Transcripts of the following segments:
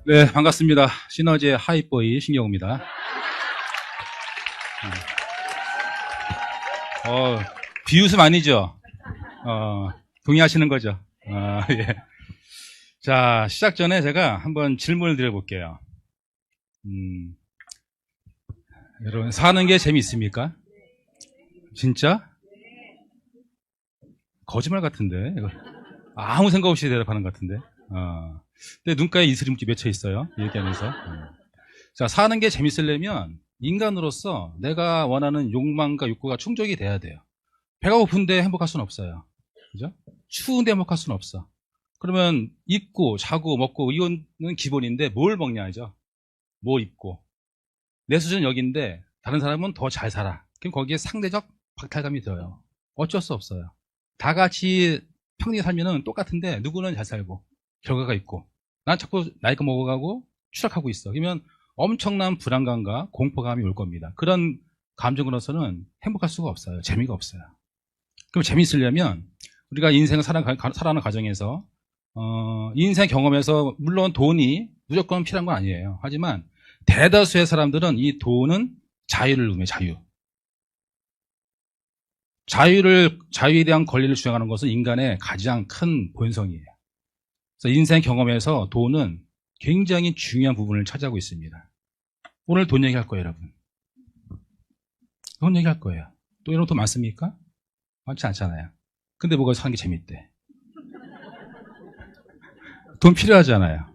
네, 반갑습니다. 시너지의 하이보이 신경호입니다. 비웃음 아니죠? 동의하시는 거죠? 예. 자, 시작 전에 제가 한번 질문을 드려볼게요. 여러분, 사는 게 재미있습니까? 진짜? 거짓말 같은데, 이거. 아무 생각 없이 대답하는 것 같은데. 근데 눈가에 이슬이 맺혀 있어요. 얘기하면서. 자, 사는 게 재밌으려면 인간으로서 내가 원하는 욕망과 욕구가 충족이 돼야 돼요. 배가 고픈데 행복할 수는 없어요. 그죠? 추운데 행복할 수는 없어. 그러면 입고, 자고, 먹고, 이거는 기본인데 뭘 먹냐죠. 뭐 입고. 내 수준은 여기인데 다른 사람은 더 잘 살아. 그럼 거기에 상대적 박탈감이 들어요. 어쩔 수 없어요. 다 같이 평등히 살면은 똑같은데 누구는 잘 살고 결과가 있고 난 자꾸 나이가 먹어가고 추락하고 있어. 그러면 엄청난 불안감과 공포감이 올 겁니다. 그런 감정으로서는 행복할 수가 없어요. 재미가 없어요. 그럼 재미있으려면 우리가 인생을 살아가는 과정에서 인생 경험에서 물론 돈이 무조건 필요한 건 아니에요. 하지만 대다수의 사람들은 이 돈은 자유를 의미해요. 자유에 대한 권리를 주장하는 것은 인간의 가장 큰 본성이에요. 그래서 인생 경험에서 돈은 굉장히 중요한 부분을 차지하고 있습니다. 오늘 돈 얘기할 거예요, 여러분. 돈 얘기할 거예요. 또 이런 돈 많습니까? 많지 않잖아요. 근데 뭐가 사는 게 재밌대. 돈 필요하잖아요.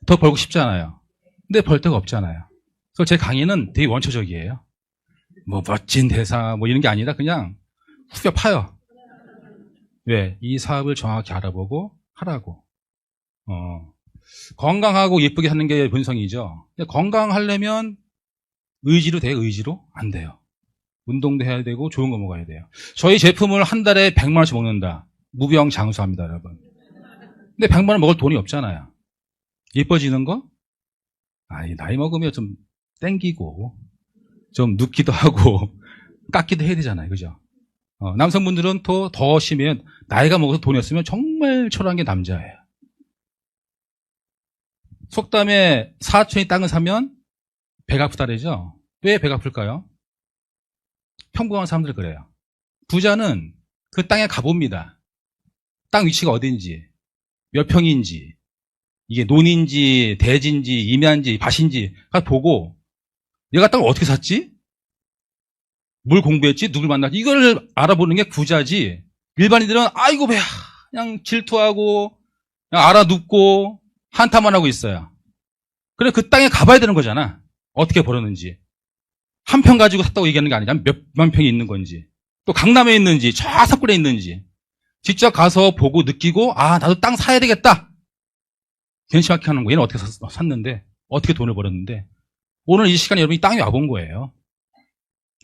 더 벌고 싶잖아요. 근데 벌 데가 없잖아요. 그래서 제 강의는 되게 원초적이에요. 뭐 멋진 대사 뭐 이런 게 아니라 그냥 후벼 파요. 왜? 이 사업을 정확히 알아보고 하라고. 건강하고 예쁘게 하는 게 본성이죠. 근데 건강하려면 의지로 돼요? 의지로? 안 돼요. 운동도 해야 되고 좋은 거 먹어야 돼요. 저희 제품을 한 달에 100만 원씩 먹는다. 무병장수합니다, 여러분. 근데 100만 원 먹을 돈이 없잖아요. 예뻐지는 거? 나이 먹으면 좀 땡기고 좀 눕기도 하고 깎기도 해야 되잖아요. 그죠? 남성분들은 더 심해요. 나이가 먹어서 돈이 없으면 정말 초라한 게 남자예요. 속담에 사촌이 땅을 사면 배가 아프다 그러죠? 왜 배가 아플까요? 평범한 사람들 그래요. 부자는 그 땅에 가봅니다. 땅 위치가 어딘지, 몇 평인지, 이게 논인지, 대지인지, 임야인지, 밭인지 가서 보고 얘가 땅을 어떻게 샀지? 뭘 공부했지? 누굴 만났지? 이걸 알아보는 게 부자지. 일반인들은 아이고 배야 그냥 질투하고 그냥 알아눕고 한탄만 하고 있어요. 그래 그 땅에 가봐야 되는 거잖아. 어떻게 벌었는지. 한 평 가지고 샀다고 얘기하는 게 아니라 몇만 평이 있는 건지 또 강남에 있는지 저 산골에 있는지 직접 가서 보고 느끼고 나도 땅 사야 되겠다. 괜찮게 하는 거. 얘는 어떻게 샀는데 어떻게 돈을 벌었는데 오늘 이 시간에 여러분이 땅에 와본 거예요.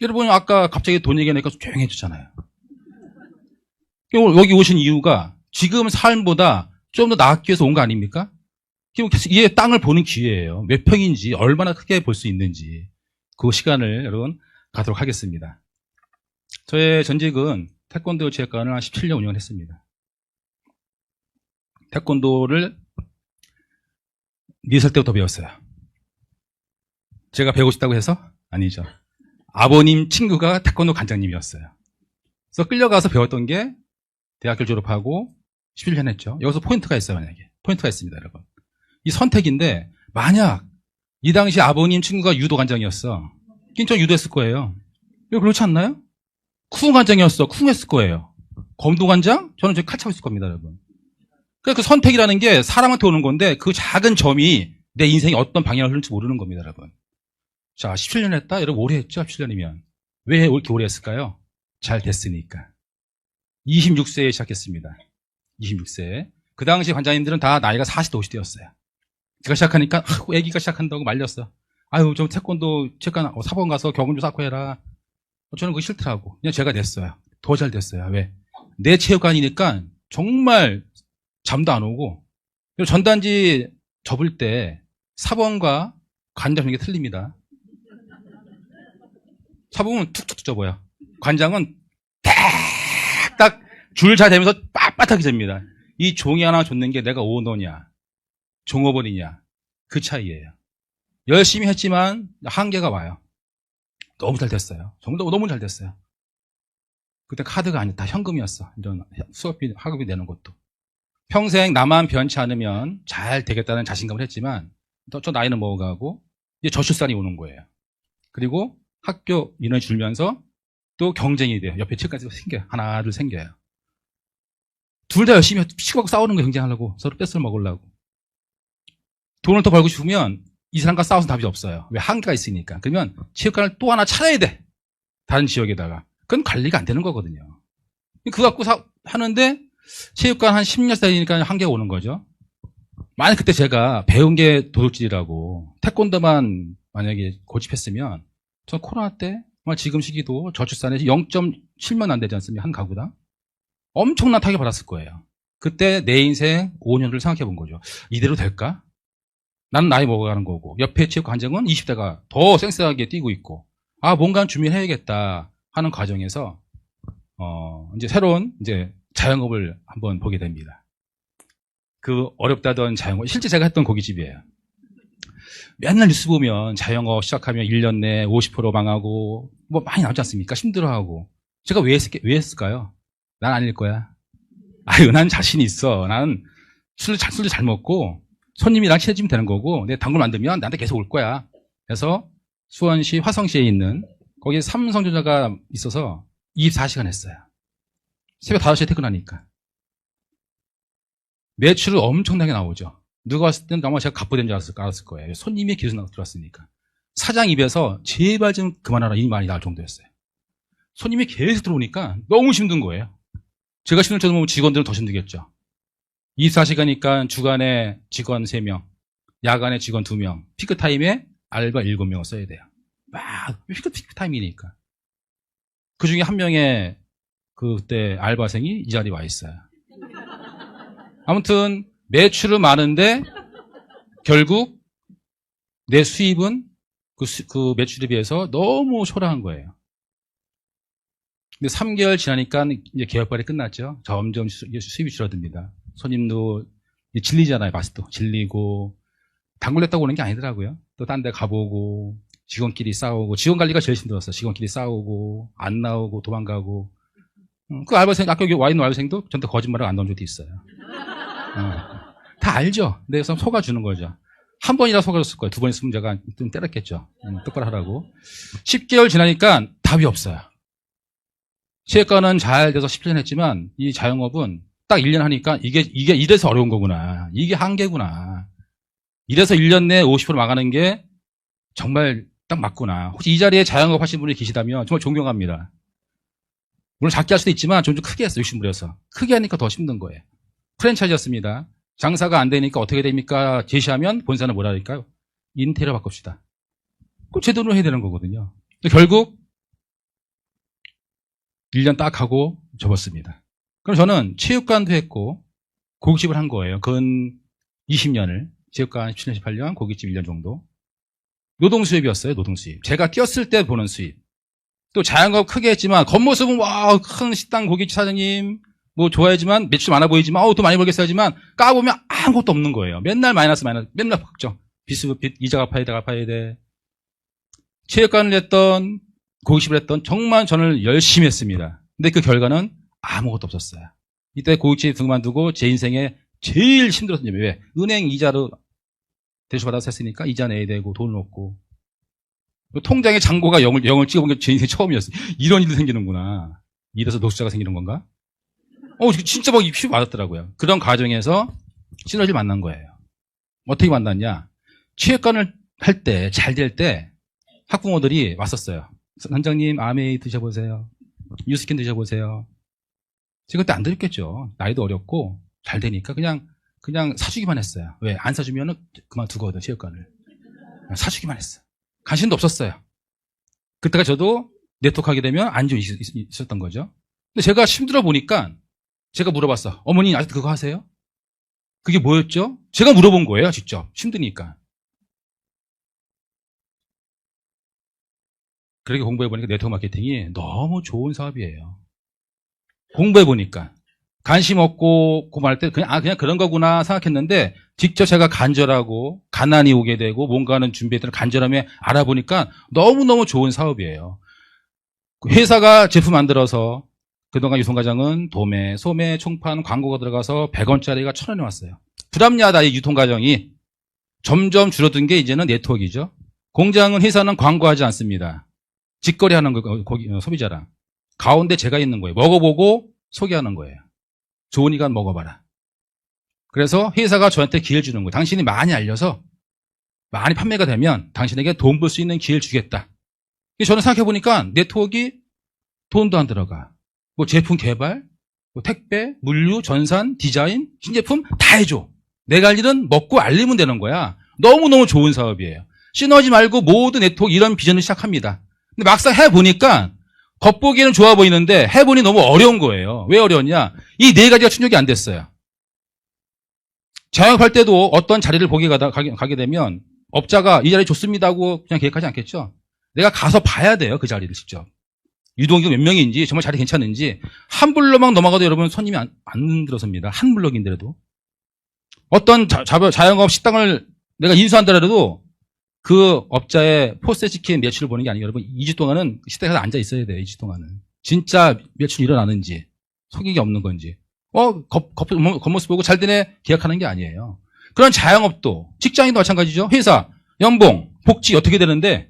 여러분 아까 갑자기 돈 얘기하니까 조용해졌잖아요. 여기 오신 이유가 지금 삶보다 좀 더 나았기 위해서 온 거 아닙니까? 이게 땅을 보는 기회예요. 몇 평인지 얼마나 크게 볼 수 있는지 그 시간을 여러분 가도록 하겠습니다. 저의 전직은 태권도 체육관을 한 17년 운영을 했습니다. 태권도를 4살 때부터 배웠어요. 제가 배우고 싶다고 해서? 아니죠. 아버님 친구가 태권도 관장님이었어요. 그래서 끌려가서 배웠던 게 대학교 졸업하고 11년 했죠. 여기서 포인트가 있어요, 만약에. 포인트가 있습니다, 여러분. 이 선택인데, 만약 이 당시 아버님 친구가 유도 관장이었어. 낀처 유도했을 거예요. 이거 그렇지 않나요? 쿵 관장이었어. 쿵 했을 거예요. 검도 관장? 저는 저기 칼 차고 있을 겁니다, 여러분. 그러니까 그 선택이라는 게 사람한테 오는 건데 그 작은 점이 내 인생이 어떤 방향을 흐를지 모르는 겁니다, 여러분. 자, 17년 했다? 여러분 오래 했죠? 17년이면. 왜 이렇게 오래 했을까요? 잘 됐으니까. 26세에 시작했습니다. 26세. 그 당시 관장님들은 다 나이가 40대 50대였어요. 제가 시작하니까 애기가 시작한다고 말렸어. 좀 태권도 체육관 사범 가서 경험 좀 쌓고 해라. 저는 그거 싫더라고. 그냥 제가 냈어요. 더 잘 됐어요. 왜? 내 체육관이니까 정말 잠도 안 오고 전단지 접을 때 사범과 관장 이게 틀립니다. 사범은 툭툭 접어요. 관장은 딱 줄 잘 대면서 빳빳하게 접니다. 이 종이 하나 줬는 게 내가 오너냐 종업원이냐 그 차이예요. 열심히 했지만 한계가 와요. 너무 잘 됐어요. 정말 너무 잘 됐어요. 그때 카드가 아니라 다 현금이었어. 이런 수업비, 학업비 내는 것도. 평생 나만 변치 않으면 잘 되겠다는 자신감을 했지만 저 나이는 먹어가고 이제 저출산이 오는 거예요. 그리고 학교 인원이 줄면서 또 경쟁이 돼요. 옆에 책까지 생겨요. 하나, 둘 생겨요. 둘 다 열심히 치고받고 싸우는 거예요. 경쟁하려고. 서로 뺏을 먹으려고. 돈을 더 벌고 싶으면 이 사람과 싸워서 답이 없어요. 왜? 한계가 있으니까. 그러면 체육관을 또 하나 차려야 돼. 다른 지역에다가. 그건 관리가 안 되는 거거든요. 그거 갖고 하는데 체육관 한 10년 사이니까 한계가 오는 거죠. 만약 그때 제가 배운 게 도둑질이라고 태권도만 만약에 고집했으면 저는 코로나 때 정말 지금 시기도 저출산에 0.7명 안 되지 않습니까? 한 가구당. 엄청난 타격을 받았을 거예요. 그때 내 인생 5년을 생각해 본 거죠. 이대로 될까? 나는 나이 먹어가는 거고 옆에 체육관 관장은 20대가 더 쌩쌩하게 뛰고 있고 뭔가 준비를 해야겠다 하는 과정에서 이제 새로운 이제 자영업을 한번 보게 됩니다. 그 어렵다던 자영업, 실제 제가 했던 고깃집이에요. 맨날 뉴스 보면 자영업 시작하면 1년 내에 50% 망하고 뭐 많이 나오지 않습니까? 힘들어하고. 제가 왜 했을까요? 난 아닐 거야. 난 자신이 있어. 나는 술도 잘 먹고 손님이랑 친해지면 되는 거고 내 단골 만들면 나한테 계속 올 거야. 그래서 수원시 화성시에 있는 거기에 삼성전자가 있어서 24시간 했어요. 새벽 5시에 퇴근하니까. 매출은 엄청나게 나오죠. 누가 봤을 때는 아마 제가 갑부된 줄 알았을 거예요. 손님이 계속 들어왔으니까. 사장 입에서 제발 좀 그만하라 이 말이 나올 정도였어요. 손님이 계속 들어오니까 너무 힘든 거예요. 제가 힘들 정도면 직원들은 더 힘들겠죠. 24시간이니까 주간에 직원 3명, 야간에 직원 2명, 피크타임에 알바 7명을 써야 돼요. 피크타임이니까. 그 중에 한 명의 그때 알바생이 이 자리에 와 있어요. 아무튼 매출은 많은데 결국 내 수입은 그 매출에 비해서 너무 초라한 거예요. 근데 3개월 지나니까 이제 개업발이 끝났죠. 점점 수입이 줄어듭니다. 손님도 질리잖아요. 맛도 질리고 단골 냈다고 오는 게 아니더라고요. 또 딴 데 가보고 직원끼리 싸우고 직원 관리가 제일 힘들었어요. 직원끼리 싸우고 안 나오고 도망가고 그 알바생 아까 여기 와 있는 알바생도 저한테 거짓말을 안 넣은 적도 있어요. 다 알죠. 그래서 속아주는 거죠. 한 번이라 속아줬을 거예요. 2번 있으면 제가 좀 때렸겠죠. 똑바로 하라고. 10개월 지나니까 답이 없어요. 체육관은 잘 돼서 10년 했지만 이 자영업은 딱 1년 하니까 이게 이래서 어려운 거구나. 이게 한계구나. 이래서 1년 내에 50% 망하는 게 정말 딱 맞구나. 혹시 이 자리에 자영업 하신 분이 계시다면 정말 존경합니다. 물론 작게 할 수도 있지만 좀 크게 했어요. 60불에서. 크게 하니까 더 힘든 거예요. 프랜차이즈였습니다. 장사가 안 되니까 어떻게 됩니까? 제시하면 본사는 뭐라 할까요? 인테리어 바꿉시다. 그럼 제 돈으로 해야 되는 거거든요. 결국 1년 딱 하고 접었습니다. 그럼 저는 체육관도 했고 고깃집을 한 거예요. 근 20년을. 체육관 17년, 18년, 고깃집 1년 정도. 노동수입이었어요. 노동수입. 제가 꼈을 때 보는 수입. 또 자영업 크게 했지만 겉모습은 큰 식당 고깃집 사장님 뭐 좋아하지만 매출 많아 보이지만 돈 많이 벌겠어야지만 까보면 아무것도 없는 거예요. 맨날 마이너스 맨날 걱정. 빚 이자 갚아야 돼. 체육관을 했던 고깃집을 했던 정말 저는 열심히 했습니다. 근데 그 결과는 아무것도 없었어요. 이때 고깃집 그만두고 제 인생에 제일 힘들었던 점이 왜? 은행 이자로 대출받아서 했으니까 이자 내야 되고 돈은 없고 통장에 잔고가 0을 찍어본 게 제 인생 처음이었어요. 이런 일도 생기는구나. 이래서 노숙자가 생기는 건가? 진짜 막 입시 맞았더라고요. 그런 과정에서 시너지를 만난 거예요. 어떻게 만났냐? 체육관을 할 때, 잘 될 때 학부모들이 왔었어요. 선장님, 아메이 드셔보세요. 유스킨 드셔보세요. 제가 그때 안 드렸겠죠. 나이도 어렸고 잘 되니까 그냥 사주기만 했어요. 왜? 안 사주면 그만두거든, 체육관을. 사주기만 했어요. 관심도 없었어요. 그때가 저도 네트워크하게 되면 안주 있었던 거죠. 근데 제가 힘들어 보니까 제가 물어봤어. 어머니 아직도 그거 하세요? 그게 뭐였죠? 제가 물어본 거예요, 직접. 힘드니까. 그렇게 공부해보니까 네트워크 마케팅이 너무 좋은 사업이에요. 공부해보니까. 관심 없고 고만할 때 그냥 그런 거구나 생각했는데 직접 제가 간절하고 가난이 오게 되고 뭔가는 준비했던 간절함에 알아보니까 너무너무 좋은 사업이에요. 회사가 제품 만들어서 그동안 유통과정은 도매, 소매, 총판, 광고가 들어가서 100원짜리가 1000원에 왔어요. 불합리하다, 이 유통과정이. 점점 줄어든 게 이제는 네트워크이죠. 공장은 회사는 광고하지 않습니다. 직거래하는 거, 소비자랑. 가운데 제가 있는 거예요. 먹어보고 소개하는 거예요. 좋으니까 먹어봐라. 그래서 회사가 저한테 기회를 주는 거예요. 당신이 많이 알려서 많이 판매가 되면 당신에게 돈 벌 수 있는 기회를 주겠다. 저는 생각해보니까 네트워크가 돈도 안 들어가. 뭐 제품 개발, 뭐 택배, 물류, 전산, 디자인, 신제품 다 해줘. 내가 할 일은 먹고 알리면 되는 거야. 너무너무 좋은 사업이에요. 시너지 말고 모든 네트워크 이런 비전을 시작합니다. 근데 막상 해보니까 겉보기에는 좋아 보이는데 해보니 너무 어려운 거예요. 왜 어려웠냐? 이 네 가지가 충족이 안 됐어요. 자영업할 때도 어떤 자리를 가게 되면 업자가 이 자리 좋습니다 하고 그냥 계획하지 않겠죠? 내가 가서 봐야 돼요. 그 자리를 직접. 유동인구 몇 명인지 정말 자리 괜찮은지 한 블럭만 넘어가도 여러분 손님이 안 들어섭니다. 한 블럭인데라도. 어떤 자영업 식당을 내가 인수한다라도 그 업자의 포스에 찍힌 매출을 보는 게 아니고 여러분 2주 동안은 식당에 앉아 있어야 돼요. 2주 동안은. 진짜 매출이 일어나는지 속이기 없는 건지 겉모습 보고 잘 되네 계약하는 게 아니에요. 그런 자영업도 직장인도 마찬가지죠. 회사, 연봉, 복지 어떻게 되는데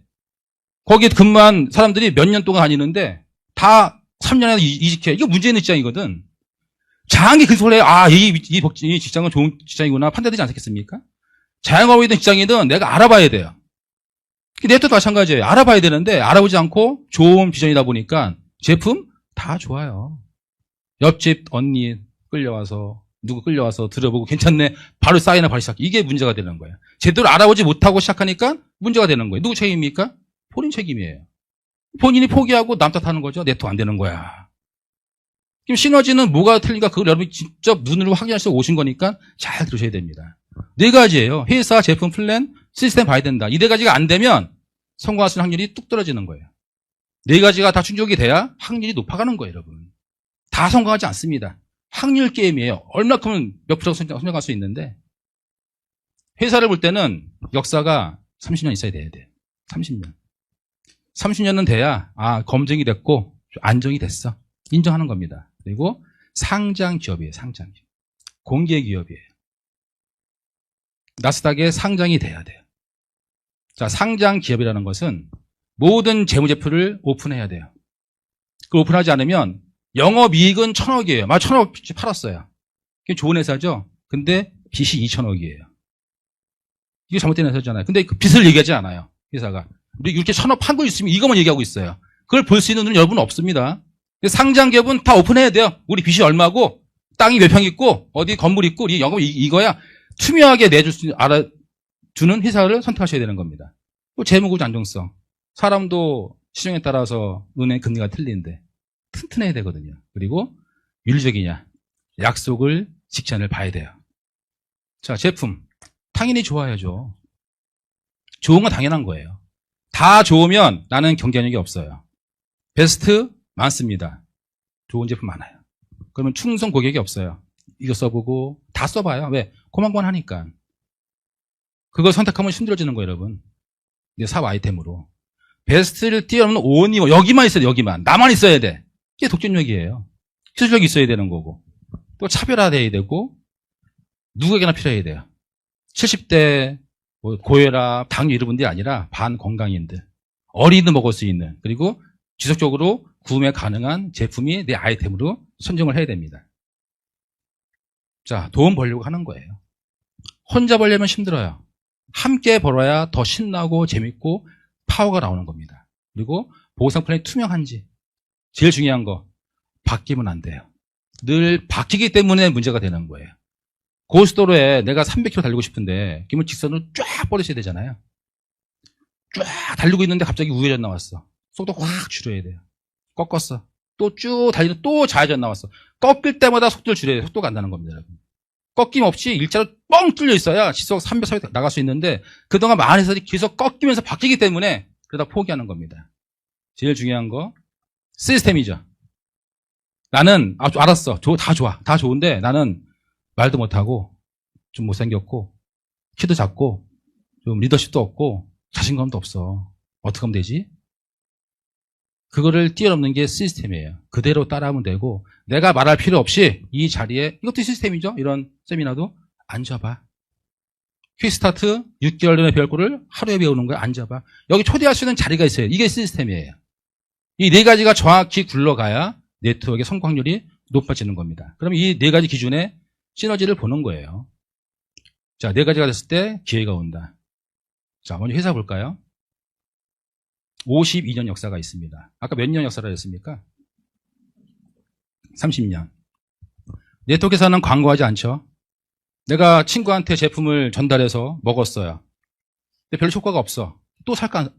거기에 근무한 사람들이 몇 년 동안 다니는데 다 3년에 이직해. 이거 문제 있는 직장이거든. 장기 그 소리에 이 직장은 좋은 직장이구나 판단되지 않겠습니까? 자영업에 있는 직장이든 내가 알아봐야 돼요. 네트도 마찬가지예요. 알아봐야 되는데 알아보지 않고 좋은 비전이다 보니까 제품 다 좋아요. 옆집 언니 끌려와서 누구 끌려와서 들어보고 괜찮네. 바로 사인을 바로 시작. 이게 문제가 되는 거예요. 제대로 알아보지 못하고 시작하니까 문제가 되는 거예요. 누구 책임입니까? 본인 책임이에요. 본인이 포기하고 남 탓하는 거죠. 네트워크 안 되는 거야. 그럼 시너지는 뭐가 틀린가 그걸 여러분이 직접 눈으로 확인하셔서 오신 거니까 잘 들으셔야 됩니다. 네 가지예요. 회사, 제품, 플랜, 시스템 봐야 된다. 이 네 가지가 안 되면 성공할 수 있는 확률이 뚝 떨어지는 거예요. 네 가지가 다 충족이 돼야 확률이 높아가는 거예요, 여러분. 다 성공하지 않습니다. 확률 게임이에요. 얼마큼은 몇 프로 성공할 수 있는데 회사를 볼 때는 역사가 30년 있어야 돼요. 30년. 30년은 돼야 검증이 됐고 안정이 됐어. 인정하는 겁니다. 그리고 상장 기업이에요. 상장 기업. 공개 기업이에요. 나스닥에 상장이 돼야 돼요. 자, 상장 기업이라는 것은 모든 재무제표를 오픈해야 돼요. 그 오픈하지 않으면 영업이익은 1000억이에요. 1000억 팔았어요. 그게 좋은 회사죠. 근데 빚이 2000억이에요. 이게 잘못된 회사잖아요. 근데 그 빚을 얘기하지 않아요. 회사가. 우리 이렇게 1000억 판 거 있으면 이것만 얘기하고 있어요. 그걸 볼 수 있는 눈은 여러분 없습니다. 상장 기업은 다 오픈해야 돼요. 우리 빚이 얼마고 땅이 몇 평 있고 어디 건물 있고 이 영업 이거야. 투명하게 내줄 수 알아주는 회사를 선택하셔야 되는 겁니다. 또 재무구조 안정성. 사람도 시중에 따라서 은행 금리가 틀린데 튼튼해야 되거든요. 그리고 윤리적이냐. 약속을 직전을 봐야 돼요. 자, 제품. 당연히 좋아야죠. 좋은 건 당연한 거예요. 다 좋으면 나는 경쟁력이 없어요. 베스트 많습니다. 좋은 제품 많아요. 그러면 충성 고객이 없어요. 이거 써보고 다 써봐요. 왜? 고만고만 하니까. 그걸 선택하면 힘들어지는 거예요, 여러분. 내 사업 아이템으로. 베스트를 뛰어넘는 오니워 여기만 있어야 돼. 여기만. 나만 있어야 돼. 이게 독점력이에요. 기술력이 있어야 되는 거고. 또 차별화돼야 되고 누구에게나 필요해야 돼요. 70대 고혈압, 당뇨 이런 분들이 아니라 반건강인들. 어린이도 먹을 수 있는 그리고 지속적으로 구매 가능한 제품이 내 아이템으로 선정을 해야 됩니다. 자, 돈 벌려고 하는 거예요. 혼자 벌려면 힘들어요. 함께 벌어야 더 신나고 재밌고 파워가 나오는 겁니다. 그리고 보상 플랜이 투명한지. 제일 중요한 거, 바뀌면 안 돼요. 늘 바뀌기 때문에 문제가 되는 거예요. 고속도로에 내가 300km 달리고 싶은데 그러면 직선으로 쫙 뻗으셔야 되잖아요. 쫙 달리고 있는데 갑자기 우회전 나왔어. 속도 확 줄여야 돼요. 꺾었어. 또 쭉 달리는 또 좌회전 나왔어. 꺾을 때마다 속도를 줄여야 돼요. 속도가 안 나는 겁니다, 여러분. 꺾임 없이 일자로 뻥 뚫려 있어야 시속 300, 400 나갈 수 있는데 그동안 많은 회사들이 계속 꺾이면서 바뀌기 때문에 그러다 포기하는 겁니다. 제일 중요한 거 시스템이죠. 나는 알았어. 다 좋아. 다 좋은데 나는 말도 못하고 좀 못생겼고 키도 작고 좀 리더십도 없고 자신감도 없어. 어떻게 하면 되지? 그거를 뛰어넘는 게 시스템이에요. 그대로 따라하면 되고 내가 말할 필요 없이 이 자리에 이것도 시스템이죠. 이런 세미나도 앉아봐. 퀵스타트 6개월 전에 배울 거를 하루에 배우는 거야. 앉아봐. 여기 초대할 수 있는 자리가 있어요. 이게 시스템이에요. 이 네 가지가 정확히 굴러가야 네트워크의 성공률이 높아지는 겁니다. 그럼 이 네 가지 기준에 시너지를 보는 거예요. 자, 네 가지가 됐을 때 기회가 온다. 자, 먼저 회사 볼까요? 52년 역사가 있습니다. 아까 몇 년 역사라 했습니까? 30년. 네트워크에서는 광고하지 않죠. 내가 친구한테 제품을 전달해서 먹었어요. 근데 별 효과가 없어. 또 살까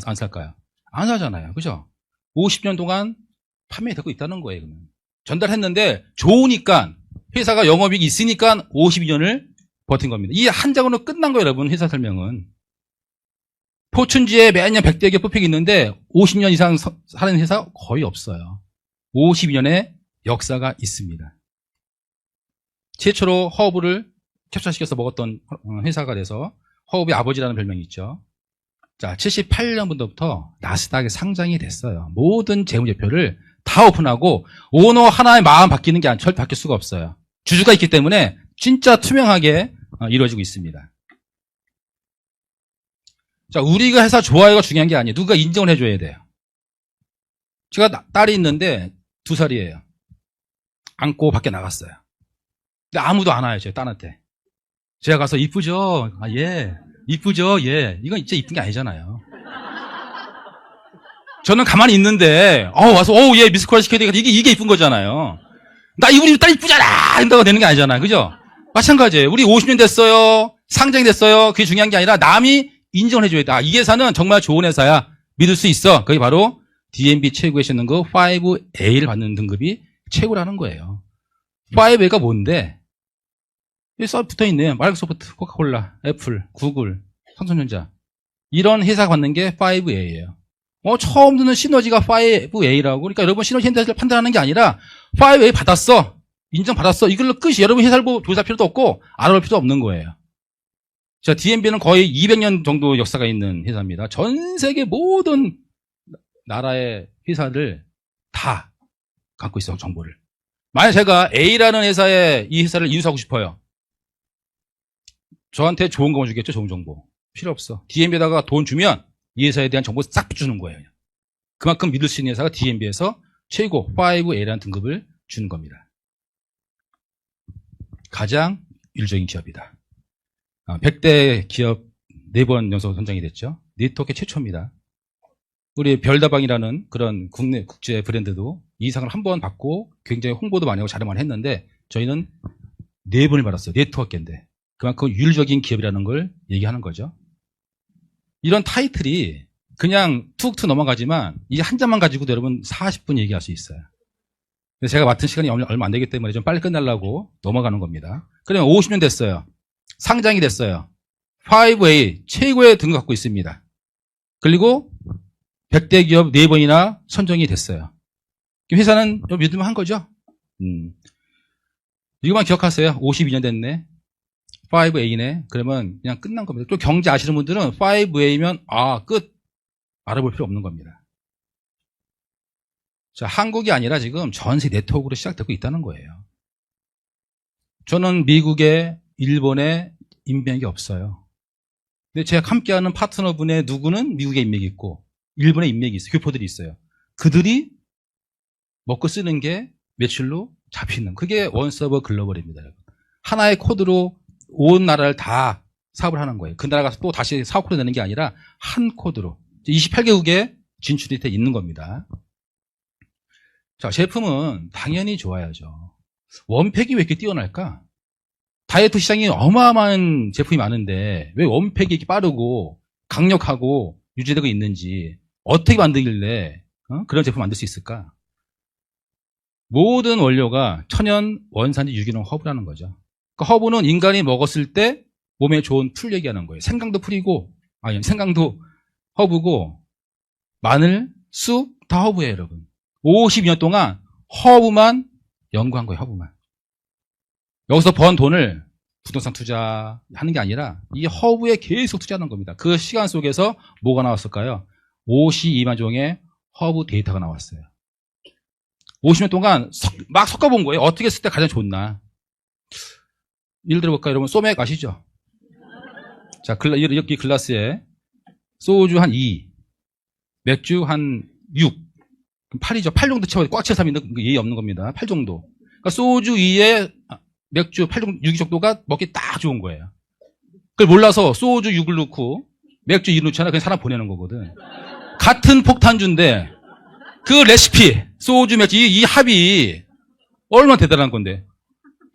안 살까요? 안 사잖아요. 그죠? 50년 동안 판매되고 있다는 거예요. 그러면. 전달했는데 좋으니까 회사가 영업이익이 있으니까 52년을 버틴 겁니다. 이 한 장으로 끝난 거예요. 여러분. 회사 설명은. 포춘지에 매년 100대 기업 뽑히기 있는데 50년 이상 사는 회사 거의 없어요. 52년의 역사가 있습니다. 최초로 허브를 캡처시켜서 먹었던 회사가 돼서 허브의 아버지라는 별명이 있죠. 자, 78년부터 나스닥에 상장이 됐어요. 모든 재무제표를 다 오픈하고 오너 하나의 마음 바뀌는 게 절대 바뀔 수가 없어요. 주주가 있기 때문에 진짜 투명하게 이루어지고 있습니다. 자, 우리가 회사 좋아요가 중요한 게 아니에요. 누가 인정을 해줘야 돼요. 제가 딸이 있는데 2살이에요. 안고 밖에 나갔어요. 근데 아무도 안 와요, 제 딸한테. 제가 가서 이쁘죠? 아, 예. 이쁘죠? 예. 이건 진짜 이쁜 게 아니잖아요. 저는 가만히 있는데, 와서, 예, 미스코리아 시켜야 되겠다. 이게 이쁜 거잖아요. 우리 딸 이쁘잖아! 한다고 되는 게 아니잖아요. 그죠? 마찬가지예요. 우리 50년 됐어요. 상장이 됐어요. 그게 중요한 게 아니라 남이 인정을 해줘야 돼. 이 회사는 정말 좋은 회사야. 믿을 수 있어. 그게 바로 D&B 최고의 신등급 5A를 받는 등급이 최고라는 거예요. 5A가 뭔데? 여기 써 붙어 있네요. 마이크로소프트, 코카콜라, 애플, 구글, 삼성전자. 이런 회사가 받는 게 5A예요. 처음 듣는 시너지가 5A라고. 그러니까 여러분 시너지 현대를 판단하는 게 아니라 5A 받았어. 인정받았어. 이걸로 끝이. 여러분 회사를 보고 조사할 필요도 없고 알아볼 필요도 없는 거예요. 자, D&B는 거의 200년 정도 역사가 있는 회사입니다. 전 세계 모든 나라의 회사를 다 갖고 있어요, 정보를. 만약 제가 A라는 회사에 이 회사를 인수하고 싶어요. 저한테 좋은 거 주겠죠, 좋은 정보. 필요 없어. D&B에다가 돈 주면 이 회사에 대한 정보 싹 주는 거예요. 그만큼 믿을 수 있는 회사가 D&B에서 최고 5A라는 등급을 주는 겁니다. 가장 율적인 기업이다. 100대 기업 4번 연속 선정이 됐죠. 네트워크 최초입니다. 우리 별다방이라는 그런 국제 브랜드도 이 상을 한 번 받고 굉장히 홍보도 많이 하고 자랑을 했는데 저희는 4번을 받았어요. 네트워크인데. 그만큼 율적인 기업이라는 걸 얘기하는 거죠. 이런 타이틀이 그냥 툭툭 넘어가지만 이 한 잔만 가지고도 여러분 40분 얘기할 수 있어요. 그래서 제가 맡은 시간이 얼마 안 되기 때문에 좀 빨리 끝내려고 넘어가는 겁니다. 그러면 50년 됐어요. 상장이 됐어요. 5A 최고의 등급 갖고 있습니다. 그리고 100대 기업 4번이나 선정이 됐어요. 회사는 믿으면 한 거죠. 이거만 기억하세요. 52년 됐네. 5A네. 그러면 그냥 끝난 겁니다. 또 경제 아시는 분들은 5A면 끝. 알아볼 필요 없는 겁니다. 자, 한국이 아니라 지금 전 세계 네트워크로 시작되고 있다는 거예요. 저는 미국에 일본에 인맥이 없어요. 근데 제가 함께하는 파트너분의 누구는 미국에 인맥이 있고 일본에 인맥이 있어요. 교포들이 있어요. 그들이 먹고 쓰는 게 매출로 잡히는 그게 원서버 글로벌입니다. 하나의 코드로 온 나라를 다 사업을 하는 거예요. 그 나라 가서 또 다시 사업 코드 내는 게 아니라 한 코드로 28개국에 진출이 돼 있는 겁니다. 자, 제품은 당연히 좋아야죠. 원팩이 왜 이렇게 뛰어날까? 다이어트 시장이 어마어마한 제품이 많은데 왜 원팩이 이렇게 빠르고 강력하고 유지되고 있는지 어떻게 만들길래 그런 제품 만들 수 있을까? 모든 원료가 천연 원산지 유기농 허브라는 거죠. 그 허브는 인간이 먹었을 때 몸에 좋은 풀 얘기하는 거예요. 생강도 풀이고, 생강도 허브고, 마늘, 쑥 다 허브예요, 여러분. 52년 동안 허브만 연구한 거예요. 허브만. 여기서 번 돈을 부동산 투자하는 게 아니라 이 허브에 계속 투자하는 겁니다. 그 시간 속에서 뭐가 나왔을까요? 52만 종의 허브 데이터가 나왔어요. 50년 동안 막 섞어본 거예요. 어떻게 했을 때 가장 좋나. 예를 들어볼까요? 여러분 소맥 아시죠? 자, 이렇게 글라스에 소주 한 2, 맥주 한 6, 8이죠. 8 정도 채워야 꽉 채워서 있는 예의 없는 겁니다. 8 정도. 그러니까 소주 2에 맥주 8 정도, 6 정도가 먹기 딱 좋은 거예요. 그걸 몰라서 소주 6을 넣고 맥주 2를 넣잖아. 그냥 사람 보내는 거거든. 같은 폭탄주인데 그 레시피, 소주, 맥주 이 합이 얼마나 대단한 건데.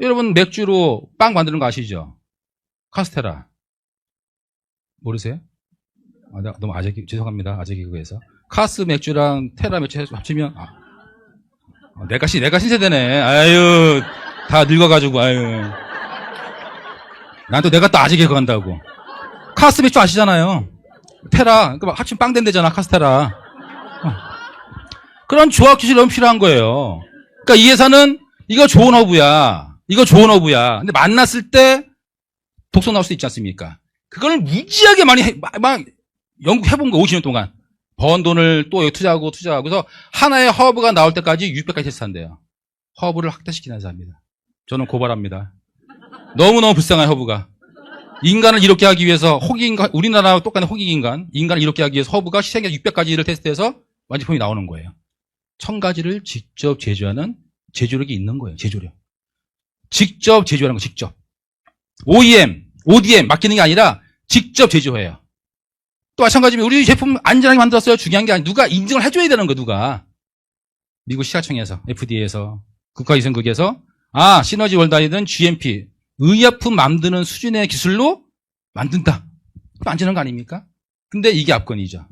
여러분 맥주로 빵 만드는 거 아시죠? 카스테라. 모르세요? 너무 죄송합니다. 아재 개그에서. 카스 맥주랑 테라 맥주 합치면, 내가 신세대네. 아유, 다 늙어가지고, 아유. 난 또 내가 또 아재 개그 한다고. 카스 맥주 아시잖아요. 테라, 그러니까 합치면 빵 된대잖아, 카스테라. 그런 조합 기술이 너무 필요한 거예요. 그러니까 이 회사는 이거 좋은 허브야. 이거 좋은 허브야. 근데 만났을 때 독소 나올 수 있지 않습니까? 그걸 무지하게 많이 연구해본 거 50년 동안. 번 돈을 또 투자하고. 그래서 하나의 허브가 나올 때까지 600가지 테스트한대요. 허브를 확대시키는 회사입니다. 저는 고발합니다. 너무너무 불쌍한 허브가. 인간을 이렇게 하기 위해서 우리나라와 똑같은 호기인간을 이렇게 하기 위해서 허브가 시세계 600가지를 테스트해서 완제품이 나오는 거예요. 1000가지를 직접 제조하는 제조력이 있는 거예요. 제조력. 직접 제조하는 거, 직접. OEM, ODM 맡기는 게 아니라 직접 제조해요. 또 마찬가지로 우리 제품 안전하게 만들었어요. 중요한 게 아니라 누가 인증을 해줘야 되는 거예요. 누가. 미국 시가청에서, FDA에서, 국가위생국에서 시너지 월드아이든 GMP, 의약품 만드는 수준의 기술로 만든다. 그럼 안전한 거 아닙니까? 근데 이게 압권이죠.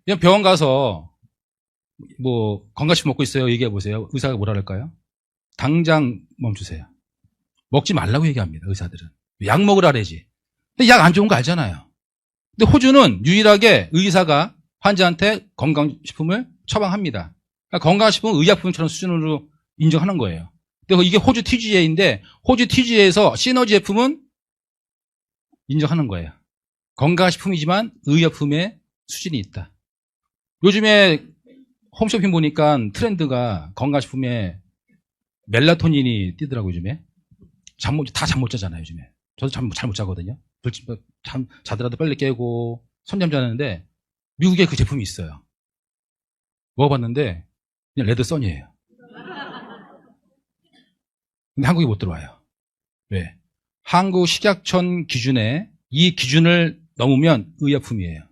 그냥 병원 가서 건강식품 먹고 있어요. 얘기해 보세요. 의사가 뭐라 그럴까요? 당장 멈추세요. 먹지 말라고 얘기합니다. 의사들은. 약 먹으라 그러지. 근데 약 안 좋은 거 알잖아요. 근데 호주는 유일하게 의사가 환자한테 건강식품을 처방합니다. 그러니까 건강식품은 의약품처럼 수준으로 인정하는 거예요. 근데 이게 호주 TGA인데 호주 TGA에서 시너지 제품은 인정하는 거예요. 건강식품이지만 의약품의 수준이 있다. 요즘에 홈쇼핑 보니까 트렌드가 건강식품에 멜라토닌이 뛰더라고요, 요즘에. 잠 못 자잖아요, 요즘에. 저도 잘 못 자거든요. 자더라도 빨리 깨고, 손잠 자는데, 미국에 그 제품이 있어요. 먹어봤는데, 그냥 레드선이에요. 근데 한국에 못 들어와요. 왜? 한국 식약청 기준에 이 기준을 넘으면 의약품이에요.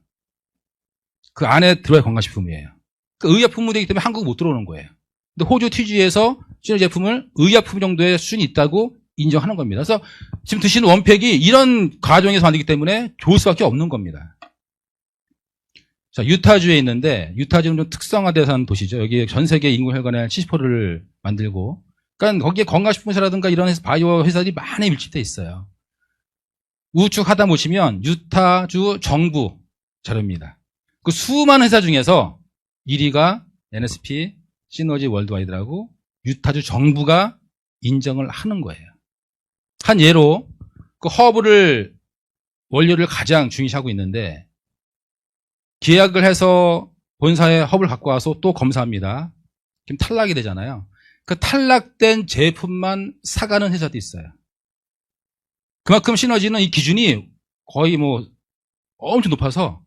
그 안에 들어야 건강식품이에요. 그 의약품이 되기 때문에 한국 못 들어오는 거예요. 근데 호주 TG에서 시너지 제품을 의약품 정도의 수준이 있다고 인정하는 겁니다. 그래서 지금 드시는 원팩이 이런 과정에서 만들기 때문에 좋을 수밖에 없는 겁니다. 자, 유타주에 있는데 유타주는 좀 특성화돼서 하는 도시죠. 여기 전 세계 인구 혈관의 70%를 만들고, 그러니까 거기에 건강식품회사라든가 이런 바이오 회사들이 많이 밀집돼 있어요. 우측 하단 보시면 유타주 정부 자료입니다. 그 수많은 회사 중에서 1위가 NSP, 시너지 월드와이드라고 유타주 정부가 인정을 하는 거예요. 한 예로 그 허브를 원료를 가장 중요시하고 있는데 계약을 해서 본사에 허브를 갖고 와서 또 검사합니다. 그럼 탈락이 되잖아요. 그 탈락된 제품만 사가는 회사도 있어요. 그만큼 시너지는 이 기준이 거의 엄청 높아서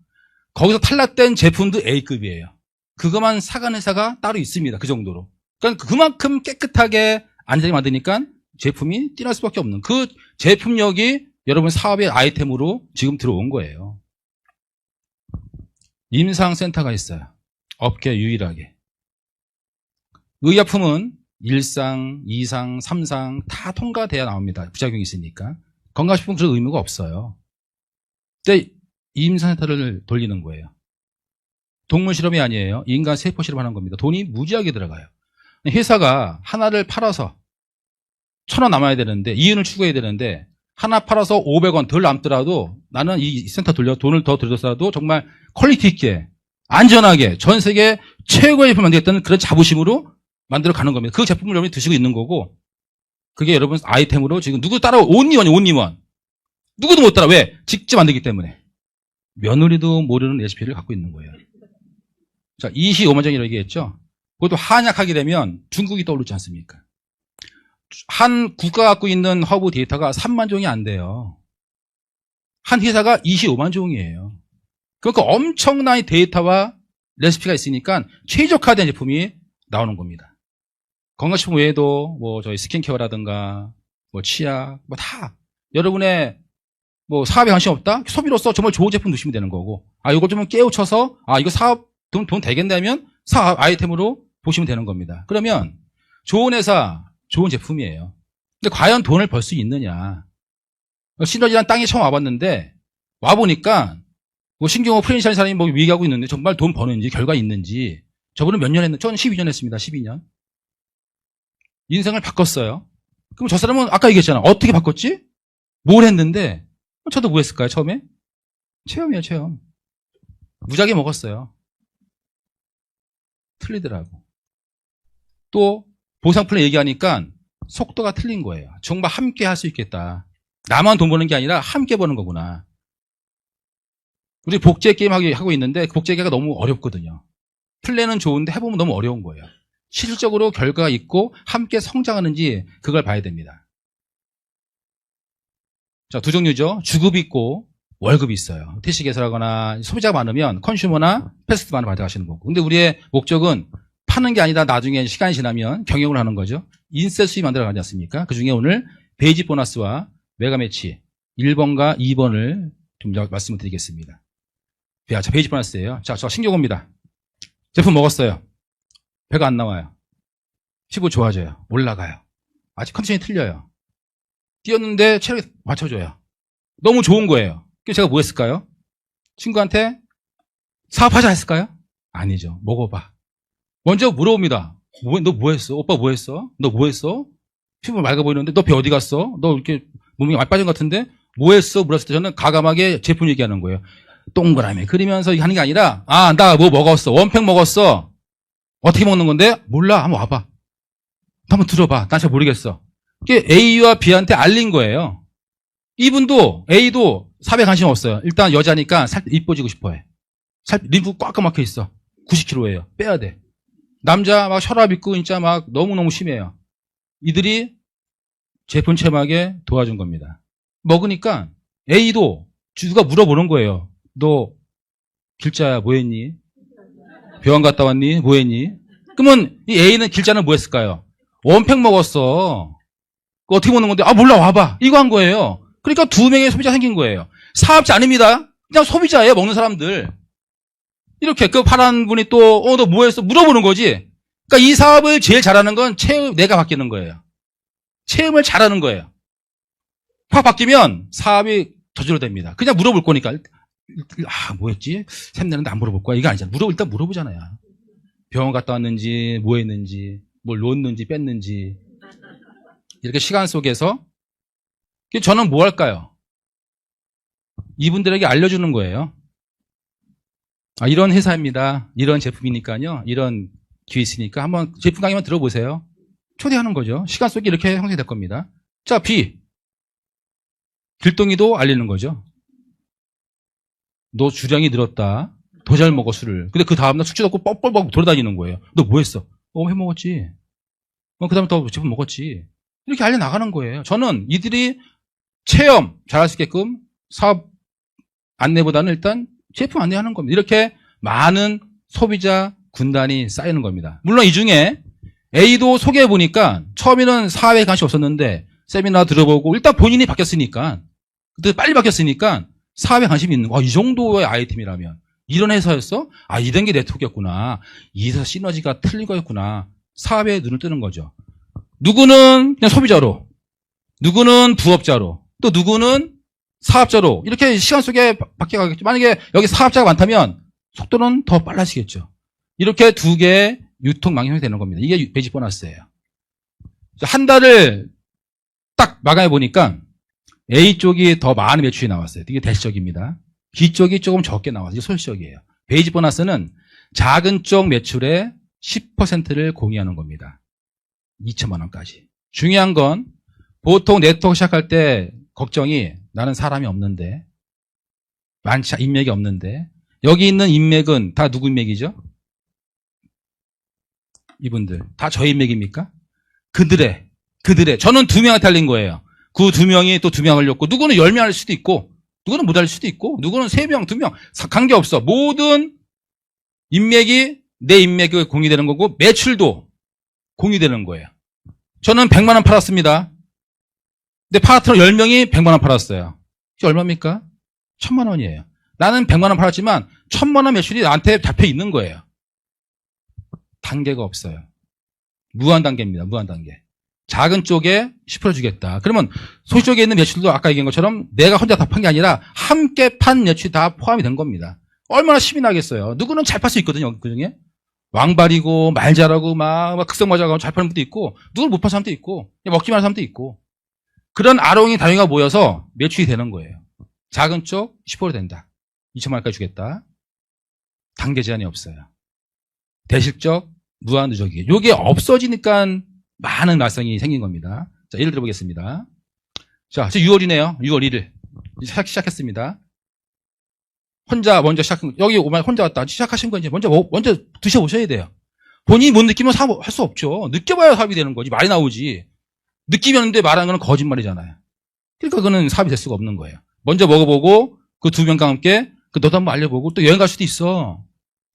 거기서 탈락된 제품도 A급이에요. 그것만 사가는 회사가 따로 있습니다. 그 정도로. 그러니까 그만큼 깨끗하게 안전하게 만드니까 제품이 뛰어날 수밖에 없는 그 제품력이 여러분 사업의 아이템으로 지금 들어온 거예요. 임상센터가 있어요. 업계 유일하게. 의약품은 1상, 2상, 3상 다 통과돼야 나옵니다. 부작용이 있으니까. 건강식품 그런 의무가 없어요. 근데 임상센터를 돌리는 거예요. 동물 실험이 아니에요. 인간 세포 실험하는 겁니다. 돈이 무지하게 들어가요. 회사가 하나를 팔아서 1,000원 남아야 되는데, 이윤을 추구해야 되는데, 하나 팔아서 500원 덜 남더라도 나는 이 센터 돌려 돈을 더 들여서라도 정말 퀄리티 있게, 안전하게, 전 세계 최고의 제품을 만들겠다는 그런 자부심으로 만들어 가는 겁니다. 그 제품을 여러분이 드시고 있는 거고, 그게 여러분 아이템으로 지금 누구 따라오, 온리원이요, 온리원. 누구도 못 따라. 왜? 직접 만들기 때문에. 며느리도 모르는 레시피를 갖고 있는 거예요. 자, 25만 종이라고 얘기했죠? 그것도 한약하게 되면 중국이 떠오르지 않습니까? 한 국가가 갖고 있는 허브 데이터가 3만 종이 안 돼요. 한 회사가 25만 종이에요. 그러니까 엄청난 데이터와 레시피가 있으니까 최적화된 제품이 나오는 겁니다. 건강식품 외에도 뭐 저희 스킨케어라든가 뭐 치약 뭐 다 여러분의 뭐 사업에 관심 없다? 소비로서 정말 좋은 제품 드시면 되는 거고, 아 이걸 좀 깨우쳐서 아 이거 사업 돈 되겠냐면 사업 아이템으로 보시면 되는 겁니다. 그러면 좋은 회사, 좋은 제품이에요. 근데 과연 돈을 벌 수 있느냐? 시너지란 땅에 처음 와봤는데 와보니까 뭐 신경호 프랜차이즈 사람이 뭐 얘기하고 있는데 정말 돈 버는지 결과 있는지. 저분은 몇 년 했는데 저는 12년 했습니다. 12년. 인생을 바꿨어요. 그럼 저 사람은 아까 얘기했잖아. 어떻게 바꿨지? 뭘 했는데? 저도 뭐 했을까요? 처음에? 체험이에요, 체험. 무작위 먹었어요. 틀리더라고. 또 보상플랜 얘기하니까 속도가 틀린 거예요. 정말 함께 할 수 있겠다. 나만 돈 버는 게 아니라 함께 버는 거구나. 우리 복제 게임 하고 있는데 복제 게임가 너무 어렵거든요. 플랜은 좋은데 해보면 너무 어려운 거예요. 실질적으로 결과가 있고 함께 성장하는지 그걸 봐야 됩니다. 자, 두 종류죠. 주급이 있고 월급이 있어요. 택시 개설하거나 소비자가 많으면 컨슈머나 패스트만을 받아가시는 거고. 근데 우리의 목적은 파는 게 아니라 나중에 시간이 지나면 경영을 하는 거죠. 인셋 수익 만들어 가지 않습니까? 그 중에 오늘 베이직 보너스와 메가매치 1번과 2번을 좀 말씀을 드리겠습니다. 자, 베이직 보너스예요. 자, 저 신경호입니다. 제품 먹었어요. 배가 안 나와요. 피부 좋아져요. 올라가요. 아직 컨디션이 틀려요. 뛰었는데 체력이 맞춰줘요. 너무 좋은 거예요. 그래서 제가 뭐 했을까요? 친구한테 사업하자 했을까요? 아니죠. 먹어봐. 먼저 물어봅니다. 너 뭐 했어? 오빠 뭐 했어? 너 뭐 했어? 피부 맑아 보이는데 너 배 어디 갔어? 너 이렇게 몸이 많이 빠진 것 같은데 뭐 했어? 물었을 때 저는 가감하게 제품 얘기하는 거예요. 동그라미 그리면서 하는 게 아니라 아, 나 뭐 먹었어. 원팩 먹었어. 어떻게 먹는 건데? 몰라. 한번 와봐. 한번 들어봐. 난 잘 모르겠어. 이게 A와 B한테 알린 거예요. 이분도 A도 사업에 관심 없어요. 일단 여자니까 이뻐지고 싶어해. 림프 꽉 막혀 있어. 90kg예요. 빼야 돼. 남자 막 혈압 있고 진짜 막 너무너무 심해요. 이들이 제품 체험하게 도와준 겁니다. 먹으니까 A도 누가 물어보는 거예요. 너 길자야 뭐 했니? 병원 갔다 왔니? 뭐 했니? 그러면 이 A는 길자는 뭐 했을까요? 원팩 먹었어. 어떻게 먹는 건데? 아 몰라 와봐. 이거 한 거예요. 그러니까 두 명의 소비자 생긴 거예요. 사업자 아닙니다. 그냥 소비자예요. 먹는 사람들. 이렇게 그 파란 분이 또 너 뭐 했어? 물어보는 거지. 그러니까 이 사업을 제일 잘하는 건 내가 바뀌는 거예요. 체험을 잘하는 거예요. 확 바뀌면 사업이 저절로 됩니다. 그냥 물어볼 거니까. 아, 뭐 했지? 샘내는데 안 물어볼 거야. 이거 아니잖아. 일단 물어보잖아요. 병원 갔다 왔는지, 뭐 했는지, 뭘 놓았는지, 뺐는지. 이렇게 시간 속에서. 저는 뭐 할까요? 이분들에게 알려주는 거예요. 아, 이런 회사입니다. 이런 제품이니까요. 이런 기회 있으니까 한번 제품 강의만 들어보세요. 초대하는 거죠. 시간 속에 이렇게 형성될 겁니다. 자, B. 길동이도 알리는 거죠. 너 주량이 늘었다. 더 잘 먹어, 술을. 근데 그 다음날 숙취도 없고 뻑뻑뻑 돌아다니는 거예요. 너 뭐 했어? 해 먹었지. 그 다음에 더 제품 먹었지. 이렇게 알려나가는 거예요. 저는 이들이 체험 잘할 수 있게끔 사업 안내보다는 일단 제품 안내하는 겁니다. 이렇게 많은 소비자 군단이 쌓이는 겁니다. 물론 이 중에 A도 소개해보니까 처음에는 사회에 관심이 없었는데 세미나 들어보고 일단 본인이 바뀌었으니까 그때 빨리 바뀌었으니까 사회에 관심이 있는 거. 이 정도의 아이템이라면 이런 회사였어? 아, 이런 게 네트워크였구나. 이 회사 시너지가 틀린 거였구나. 사업에 눈을 뜨는 거죠. 누구는 그냥 소비자로, 누구는 부업자로, 또 누구는 사업자로 이렇게 시간 속에 바뀌어가겠죠. 만약에 여기 사업자가 많다면 속도는 더 빨라지겠죠. 이렇게 두 개의 유통망이 형성되는 겁니다. 이게 베이직 보너스예요. 한 달을 딱 마감해 보니까 A 쪽이 더 많은 매출이 나왔어요. 이게 대시적입니다. B 쪽이 조금 적게 나와서 이게 소시적이에요. 베이직 보너스는 작은 쪽 매출에 10%를 공유하는 겁니다. 2천만 원까지. 중요한 건 보통 네트워크 시작할 때 걱정이 나는 사람이 없는데 많지 인맥이 없는데 여기 있는 인맥은 다 누구 인맥이죠? 이분들 다 저희 인맥입니까? 그들의 저는 2명한테 알린 거예요. 그 2명이 또 2명 알렸고 누구는 10명 할 수도 있고 누구는 못 알 수도 있고 누구는 3명, 2명 관계없어. 모든 인맥이 내 인맥이 공유되는 거고 매출도 공유되는 거예요. 저는 100만 원 팔았습니다. 근데 파트너 10명이 100만 원 팔았어요. 이게 얼마입니까? 1000만 원이에요. 나는 100만 원 팔았지만 1000만 원 매출이 나한테 잡혀 있는 거예요. 단계가 없어요. 무한 단계입니다. 무한 단계. 작은 쪽에 10% 주겠다. 그러면 소시 쪽에 있는 매출도 아까 얘기한 것처럼 내가 혼자 다 판 게 아니라 함께 판 매출이 다 포함이 된 겁니다. 얼마나 힘이 나겠어요. 누구는 잘 팔 수 있거든요. 그중에. 왕발이고 말 잘하고 막 극성맞아가고 잘 파는 분도 있고 누구는 못 파는 사람도 있고 먹기만 하는 사람도 있고 그런 아롱이 다롱이가 모여서 매출이 되는 거예요. 작은 쪽 10% 된다. 2천만 원까지 주겠다. 단계 제한이 없어요. 대실적 무한 누적이. 이게 없어지니까 많은 말썽이 생긴 겁니다. 자, 예를 들어보겠습니다. 자, 지금 6월이네요. 6월 1일. 시작했습니다. 혼자 먼저 여기 오면 혼자 왔다. 시작하신 거 이제 먼저 드셔보셔야 돼요. 본인이 못 느끼면 사업할 수 없죠. 느껴봐야 사업이 되는 거지. 말이 나오지. 느끼면데 말하는 건 거짓말이잖아요. 그러니까 그거는 사업이 될 수가 없는 거예요. 먼저 먹어보고 그 2명과 함께 너도 한번 알려보고 또 여행 갈 수도 있어.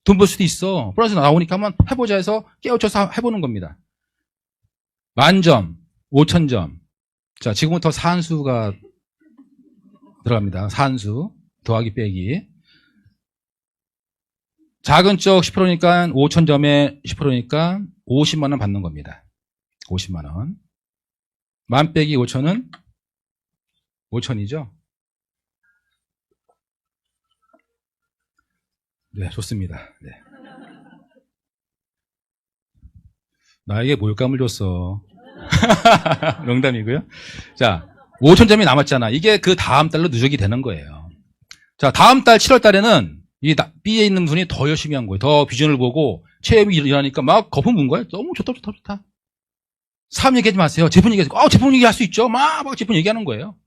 돈 벌 수도 있어. 플러스 나오니까 한번 해보자 해서 깨우쳐서 해보는 겁니다. 10,000점, 5,000점. 자, 지금부터 산수가 들어갑니다. 산수. 더하기 빼기. 작은 쪽 10%니까 5,000점에 10%니까 50만 원 받는 겁니다. 50만 원. 만 빼기 5,000은 5,000이죠? 네, 좋습니다. 네. 나에게 몰감을 줬어. 농담이고요. 자, 5,000점이 남았잖아. 이게 그 다음 달로 누적이 되는 거예요. 자, 다음 달 7월 달에는 이 B에 있는 분이 더 열심히 한 거예요. 더 비전을 보고 체험이 일어나니까 막 거품 분 거예요. 너무 좋다. 사업 얘기하지 마세요. 제품 얘기하세요. 제품 얘기할 수 있죠. 막 제품 얘기하는 거예요.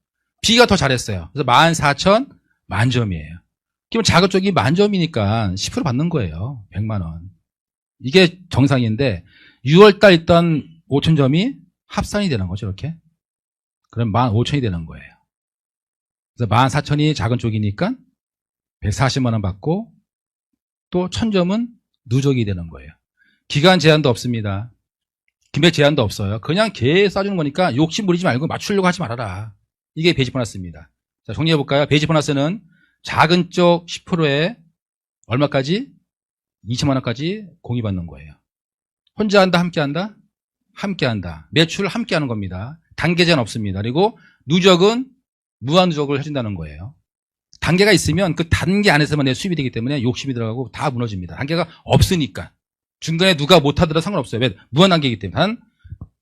B가 더 잘했어요. 그래서 14,000 만점이에요. 그러면 작은 쪽이 만점이니까 10% 받는 거예요. 100만 원. 이게 정상인데 6월 달 있던 5,000점이 합산이 되는 거죠. 이렇게. 그럼 15,000이 되는 거예요. 그래서 14,000이 작은 쪽이니까 140만 원 받고 또 1,000점은 누적이 되는 거예요. 기간 제한도 없습니다. 금액 제한도 없어요. 그냥 계속 싸주는 거니까 욕심 부리지 말고 맞추려고 하지 말아라. 이게 베이직 보너스입니다. 자, 정리해볼까요? 베이직 보너스는 작은 쪽 10%에 얼마까지? 2천만 원까지 공유받는 거예요. 혼자 한다, 함께 한다? 함께 한다. 매출을 함께 하는 겁니다. 단계 제한 없습니다. 그리고 누적은 무한 누적을 해준다는 거예요. 단계가 있으면 그 단계 안에서만 내 수입이 되기 때문에 욕심이 들어가고 다 무너집니다. 단계가 없으니까. 중간에 누가 못하더라도 상관없어요. 왜? 무한 단계이기 때문에 한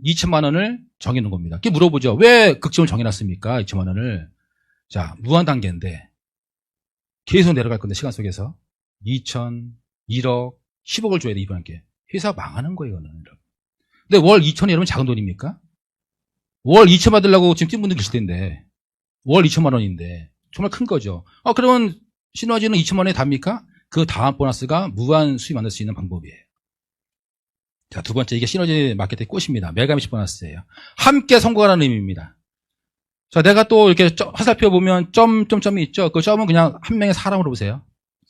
2천만 원을 정해놓은 겁니다. 그게 물어보죠. 왜 극점을 정해놨습니까? 2천만 원을. 자, 무한 단계인데 계속 내려갈 건데 시간 속에서 2천, 1억, 10억을 줘야 돼 이분한테. 회사 망하는 거예요. 이거는. 근데 월 2천이 여러분 작은 돈입니까? 월 2천 받으려고 지금 뛴 분들 계실 텐데 월 2천만 원인데 정말 큰 거죠. 그러면 시너지는 2천만 원이 답니까? 그 다음 보너스가 무한 수익 만들 수 있는 방법이에요. 자, 두 번째, 이게 시너지 마케팅의 꽃입니다. 메가매치 보너스예요. 함께 성공하라는 의미입니다. 자, 내가 또 이렇게 화살표 보면 점이 있죠. 그 점은 그냥 한 명의 사람으로 보세요.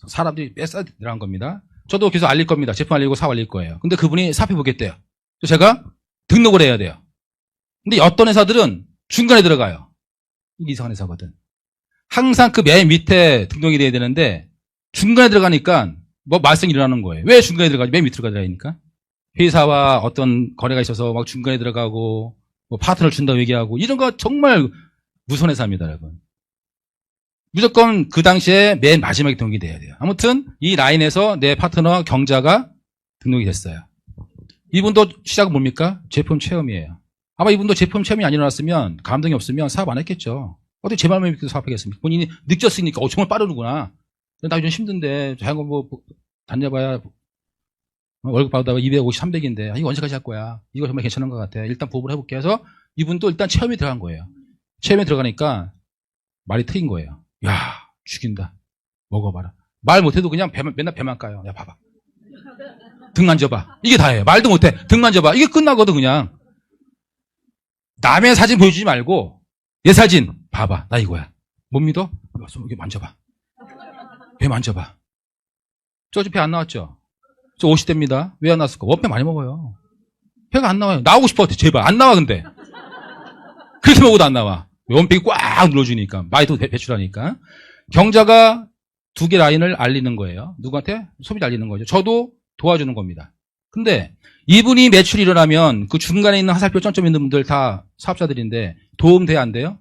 사람들이 뺏어 들어간 겁니다. 저도 계속 알릴 겁니다. 제품 알리고 사업 알릴 거예요. 근데 그분이 사업해 보겠대요. 제가 등록을 해야 돼요. 근데 어떤 회사들은 중간에 들어가요. 이상한 회사거든. 항상 그 맨 밑에 등록이 돼야 되는데 중간에 들어가니까 뭐 말썽이 일어나는 거예요. 왜 중간에 들어가지? 맨 밑으로 가니까. 회사와 어떤 거래가 있어서 막 중간에 들어가고 뭐 파트너를 준다고 얘기하고 이런 거 정말 무서운 회사입니다, 여러분. 무조건 그 당시에 맨 마지막에 등록이 돼야 돼요. 아무튼 이 라인에서 내 파트너 경자가 등록이 됐어요. 이분도 시작은 뭡니까? 제품 체험이에요. 아마 이분도 제품 체험이 안 일어났으면 감동이 없으면 사업 안 했겠죠. 어떻게 제 말만 믿고 사업하겠습니까? 본인이 느꼈으니까 정말 빠르구나. 나 요즘 힘든데 자영업 뭐 다녀봐야 월급 받아가 250, 300인데 이거 언제까지 할 거야? 이거 정말 괜찮은 것 같아. 일단 부업을 해볼게 해서 이분도 일단 체험에 들어간 거예요. 체험에 들어가니까 말이 트인 거예요. 야, 죽인다. 먹어봐라. 말 못해도 그냥 맨날 배만 까요. 야, 봐봐. 등 만져봐. 이게 다예요. 말도 못해. 등 만져봐. 이게 끝나거든, 그냥. 남의 사진 보여주지 말고, 내 사진, 봐봐. 나 이거야. 못 믿어? 이게 만져봐. 배 만져봐. 저 배 안 나왔죠? 저 50대입니다. 왜 안 나왔을까? 원배 많이 먹어요. 배가 안 나와요. 나오고 싶어. 제발. 안 나와, 근데. 그렇게 먹어도 안 나와. 원백이 꽉 눌러주니까. 많이 또 배출하니까. 경자가 2개 라인을 알리는 거예요. 누구한테? 소비자 알리는 거죠. 저도 도와주는 겁니다. 근데 이분이 매출이 일어나면 그 중간에 있는 화살표 점점 있는 분들 다 사업자들인데 도움 돼야 안 돼요?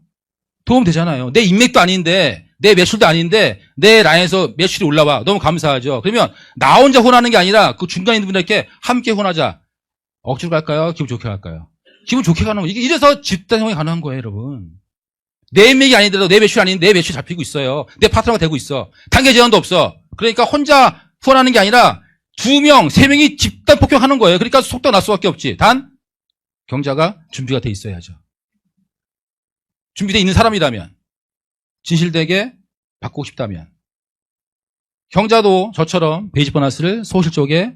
도움 되잖아요. 내 인맥도 아닌데 내 매출도 아닌데 내 라인에서 매출이 올라와. 너무 감사하죠. 그러면 나 혼자 혼하는 게 아니라 그 중간에 있는 분들께 함께 혼하자. 억지로 갈까요? 기분 좋게 갈까요? 기분 좋게 가는 거. 이래서 집단 형이 가능한 거예요, 여러분. 내 인맥이 아니더라도 내 매출 아닌데 내 매출 잡히고 있어요. 내 파트너가 되고 있어. 단계 제한도 없어. 그러니까 혼자 후원하는 게 아니라 2명, 3명이 집단 폭격하는 거예요. 그러니까 속도가 날 수밖에 없지. 단 경자가 준비가 돼 있어야죠. 준비되어 있는 사람이라면, 진실되게 바꾸고 싶다면. 경자도 저처럼 베이직 보너스를 소실 쪽에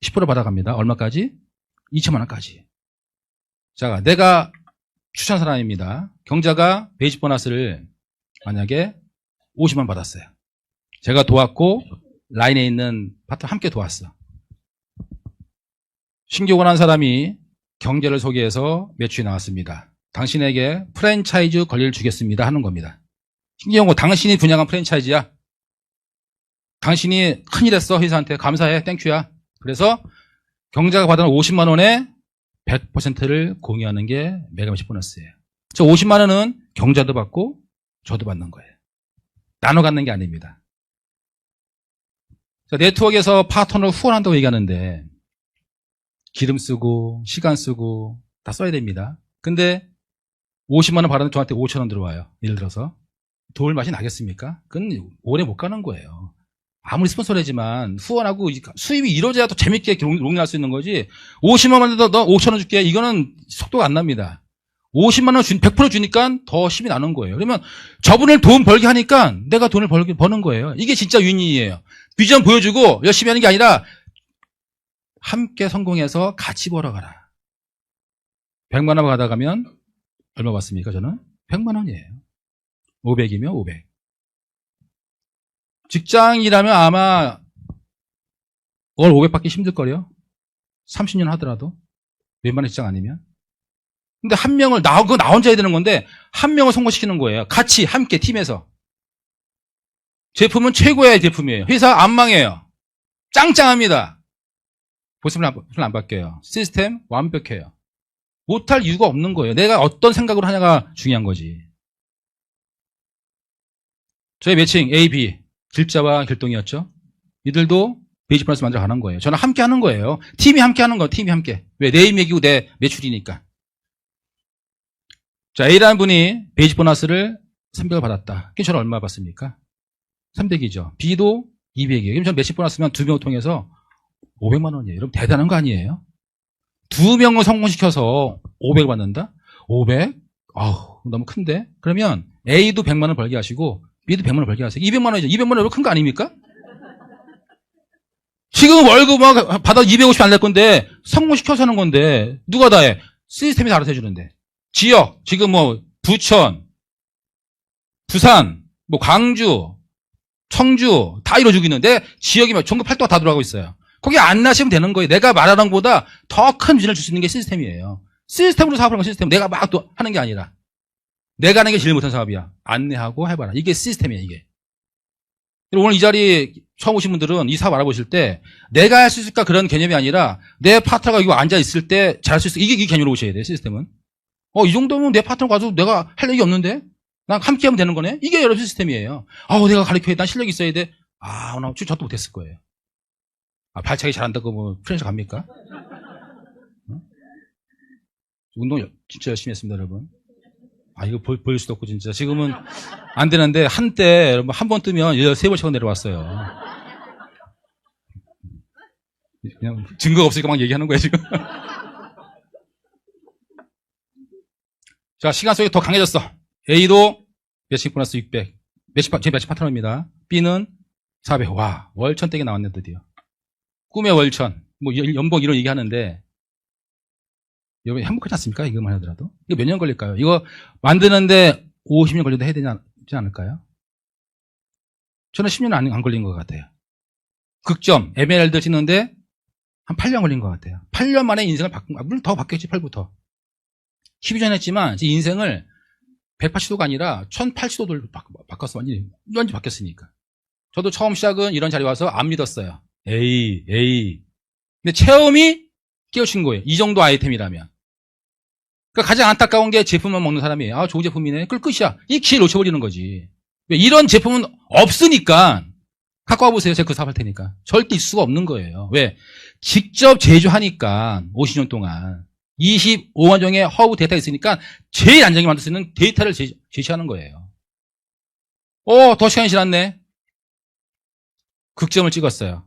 10% 받아갑니다. 얼마까지? 2천만 원까지. 자, 내가 추천 사람입니다. 경자가 베이직 보너스를 만약에 50만 원 받았어요. 제가 도왔고 라인에 있는 파트너 함께 도왔어. 신규 원한 사람이 경제를 소개해서 매출이 나왔습니다. 당신에게 프랜차이즈 권리를 주겠습니다 하는 겁니다. 신기한 당신이 분양한 프랜차이즈야. 당신이 큰일 했어. 회사한테 감사해. 땡큐야. 그래서 경자가 받은 50만 원에 100%를 공유하는 게 메가매직 보너스예요. 저 50만 원은 경자도 받고 저도 받는 거예요. 나눠 갖는 게 아닙니다. 자, 네트워크에서 파트너를 후원한다고 얘기하는데 기름 쓰고 시간 쓰고 다 써야 됩니다. 근데 50만 원 받았는데 저한테 5천 원 들어와요. 예를 들어서. 도울 맛이 나겠습니까? 그건 오래 못 가는 거예요. 아무리 스폰서래지만 후원하고 수입이 이루어져야 또 재밌게 롱리할 수 있는 거지. 50만 원에도 너 5천 원 줄게. 이거는 속도가 안 납니다. 50만 원 100% 주니까 더 힘이 나는 거예요. 그러면 저분을 돈 벌게 하니까 내가 돈을 버는 거예요. 이게 진짜 윈윈이에요. 비전 보여주고 열심히 하는 게 아니라 함께 성공해서 같이 벌어가라. 100만 원 받아가면 얼마 받습니까? 저는 100만 원이에요. 500이면 500. 직장이라면 아마 월 500 받기 힘들걸요? 30년 하더라도. 웬만한 직장 아니면. 근데 한 명을, 나 혼자 해야 되는 건데, 한 명을 성공시키는 거예요. 같이, 함께, 팀에서. 제품은 최고의 제품이에요. 회사 안 망해요. 짱짱합니다. 보습을 안 바뀌어요. 시스템 완벽해요. 못할 이유가 없는 거예요. 내가 어떤 생각으로 하냐가 중요한 거지. 저희 매칭 A, B, 길자와 길동이었죠. 이들도 베이직 보너스 만들어 가는 거예요. 저는 함께 하는 거예요. 팀이 함께 하는 거예요. 팀이 함께. 왜? 내 인맥이고 내 매출이니까. 자, A라는 분이 베이직 보너스를 300을 받았다. 그럼 저는 얼마 받습니까? 300이죠. B도 200이에요. 그럼 저는 매칭 보너스면 2명을 통해서 500만 원이에요. 여러분 대단한 거 아니에요? 2명을 성공시켜서 500을 받는다? 500? 아우, 너무 큰데? 그러면 A도 100만 원 벌게 하시고 B도 100만 원 벌게 하세요. 200만 원이죠. 200만 원 큰 거 아닙니까? 지금 월급 막 받아 250 안 낼 건데 성공시켜서 하는 건데 누가 다 해? 시스템이 다 알아서 해주는데. 지역, 지금 뭐 부천, 부산, 뭐 광주, 청주 다 이루어지고 있는데 지역이 막 전국 팔도가 다 들어가고 있어요. 거기 안 나시면 되는 거예요. 내가 말하는 것보다 더 큰 비전을 줄 수 있는 게 시스템이에요. 시스템으로 사업을 하는 건 시스템. 내가 막 또 하는 게 아니라. 내가 하는 게 제일 못한 사업이야. 안내하고 해봐라. 이게 시스템이야, 이게. 오늘 이 자리 처음 오신 분들은 이 사업 알아보실 때 내가 할 수 있을까 그런 개념이 아니라 내 파트너가 이거 앉아있을 때 잘할 수 있을까 이게 개념으로 오셔야 돼요, 시스템은. 이 정도면 내 파트너 가서 내가 할 얘기 없는데? 난 함께 하면 되는 거네? 이게 여러분 시스템이에요. 내가 가르쳐야 돼. 난 실력이 있어야 돼. 나 저도 못했을 거예요. 발차기 잘한다고 뭐 프랜차이즈 갑니까? 응? 운동 진짜 열심히 했습니다, 여러분. 이거 보일 수도 없고 진짜 지금은 안 되는데 한때 여러분 한 번 뜨면 13번 차고 내려왔어요. 그냥 증거가 없으니까 막 얘기하는 거야, 지금. 자, 시간 속에 더 강해졌어. A도 매칭 보너스 600. 제 매칭 파트너입니다. B는 400. 와, 월천 댁이 나왔네, 드디어. 꿈의 월천. 뭐, 연봉 이런 얘기하는데, 여러분 행복하지 않습니까? 이것만 하더라도. 이거 몇 년 걸릴까요? 이거 만드는데 50년 걸려도 해야 되지 않을까요? 저는 10년 안 걸린 것 같아요. 극점, 에메랄드 찍는데 한 8년 걸린 것 같아요. 8년 만에 인생을 물론 더 바뀌었지, 8부터. 12년 했지만, 제 인생을 180도가 아니라 1080도를 바꿨어. 완전히 바뀌었으니까. 저도 처음 시작은 이런 자리에 와서 안 믿었어요. 에이. 근데 체험이 깨우친 거예요. 이 정도 아이템이라면. 그러니까 가장 안타까운 게 제품만 먹는 사람이에요. 아, 좋은 제품이네. 그걸 끝이야. 이 기회 놓쳐버리는 거지. 이런 제품은 없으니까 갖고 와보세요. 제가 그 사업할 테니까. 절대 있을 수가 없는 거예요. 왜? 직접 제조하니까 50년 동안 25만 종의 허브 데이터가 있으니까 제일 안전하게 만들 수 있는 데이터를 제시하는 거예요. 더 시간이 지났네. 극점을 찍었어요.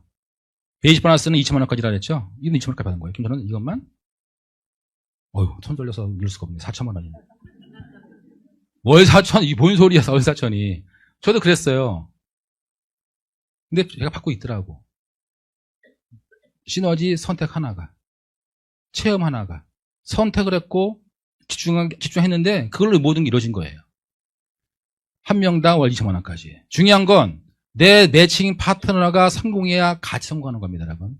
베이직 보너스는 2천만 원까지라 그랬죠? 이건 2천만 원까지 받은 거예요. 그럼 저는 이것만 손 돌려서 누를 수가 없네. 4천만 원이네. 월 4천, 이게 뭔 소리야, 월 4천이. 저도 그랬어요. 근데 제가 받고 있더라고. 시너지 선택 하나가, 체험 하나가, 선택을 했고, 집중했는데, 그걸로 모든 게 이루어진 거예요. 한 명당 월 2천만 원까지. 중요한 건, 내 매칭 파트너가 성공해야 같이 성공하는 겁니다, 여러분.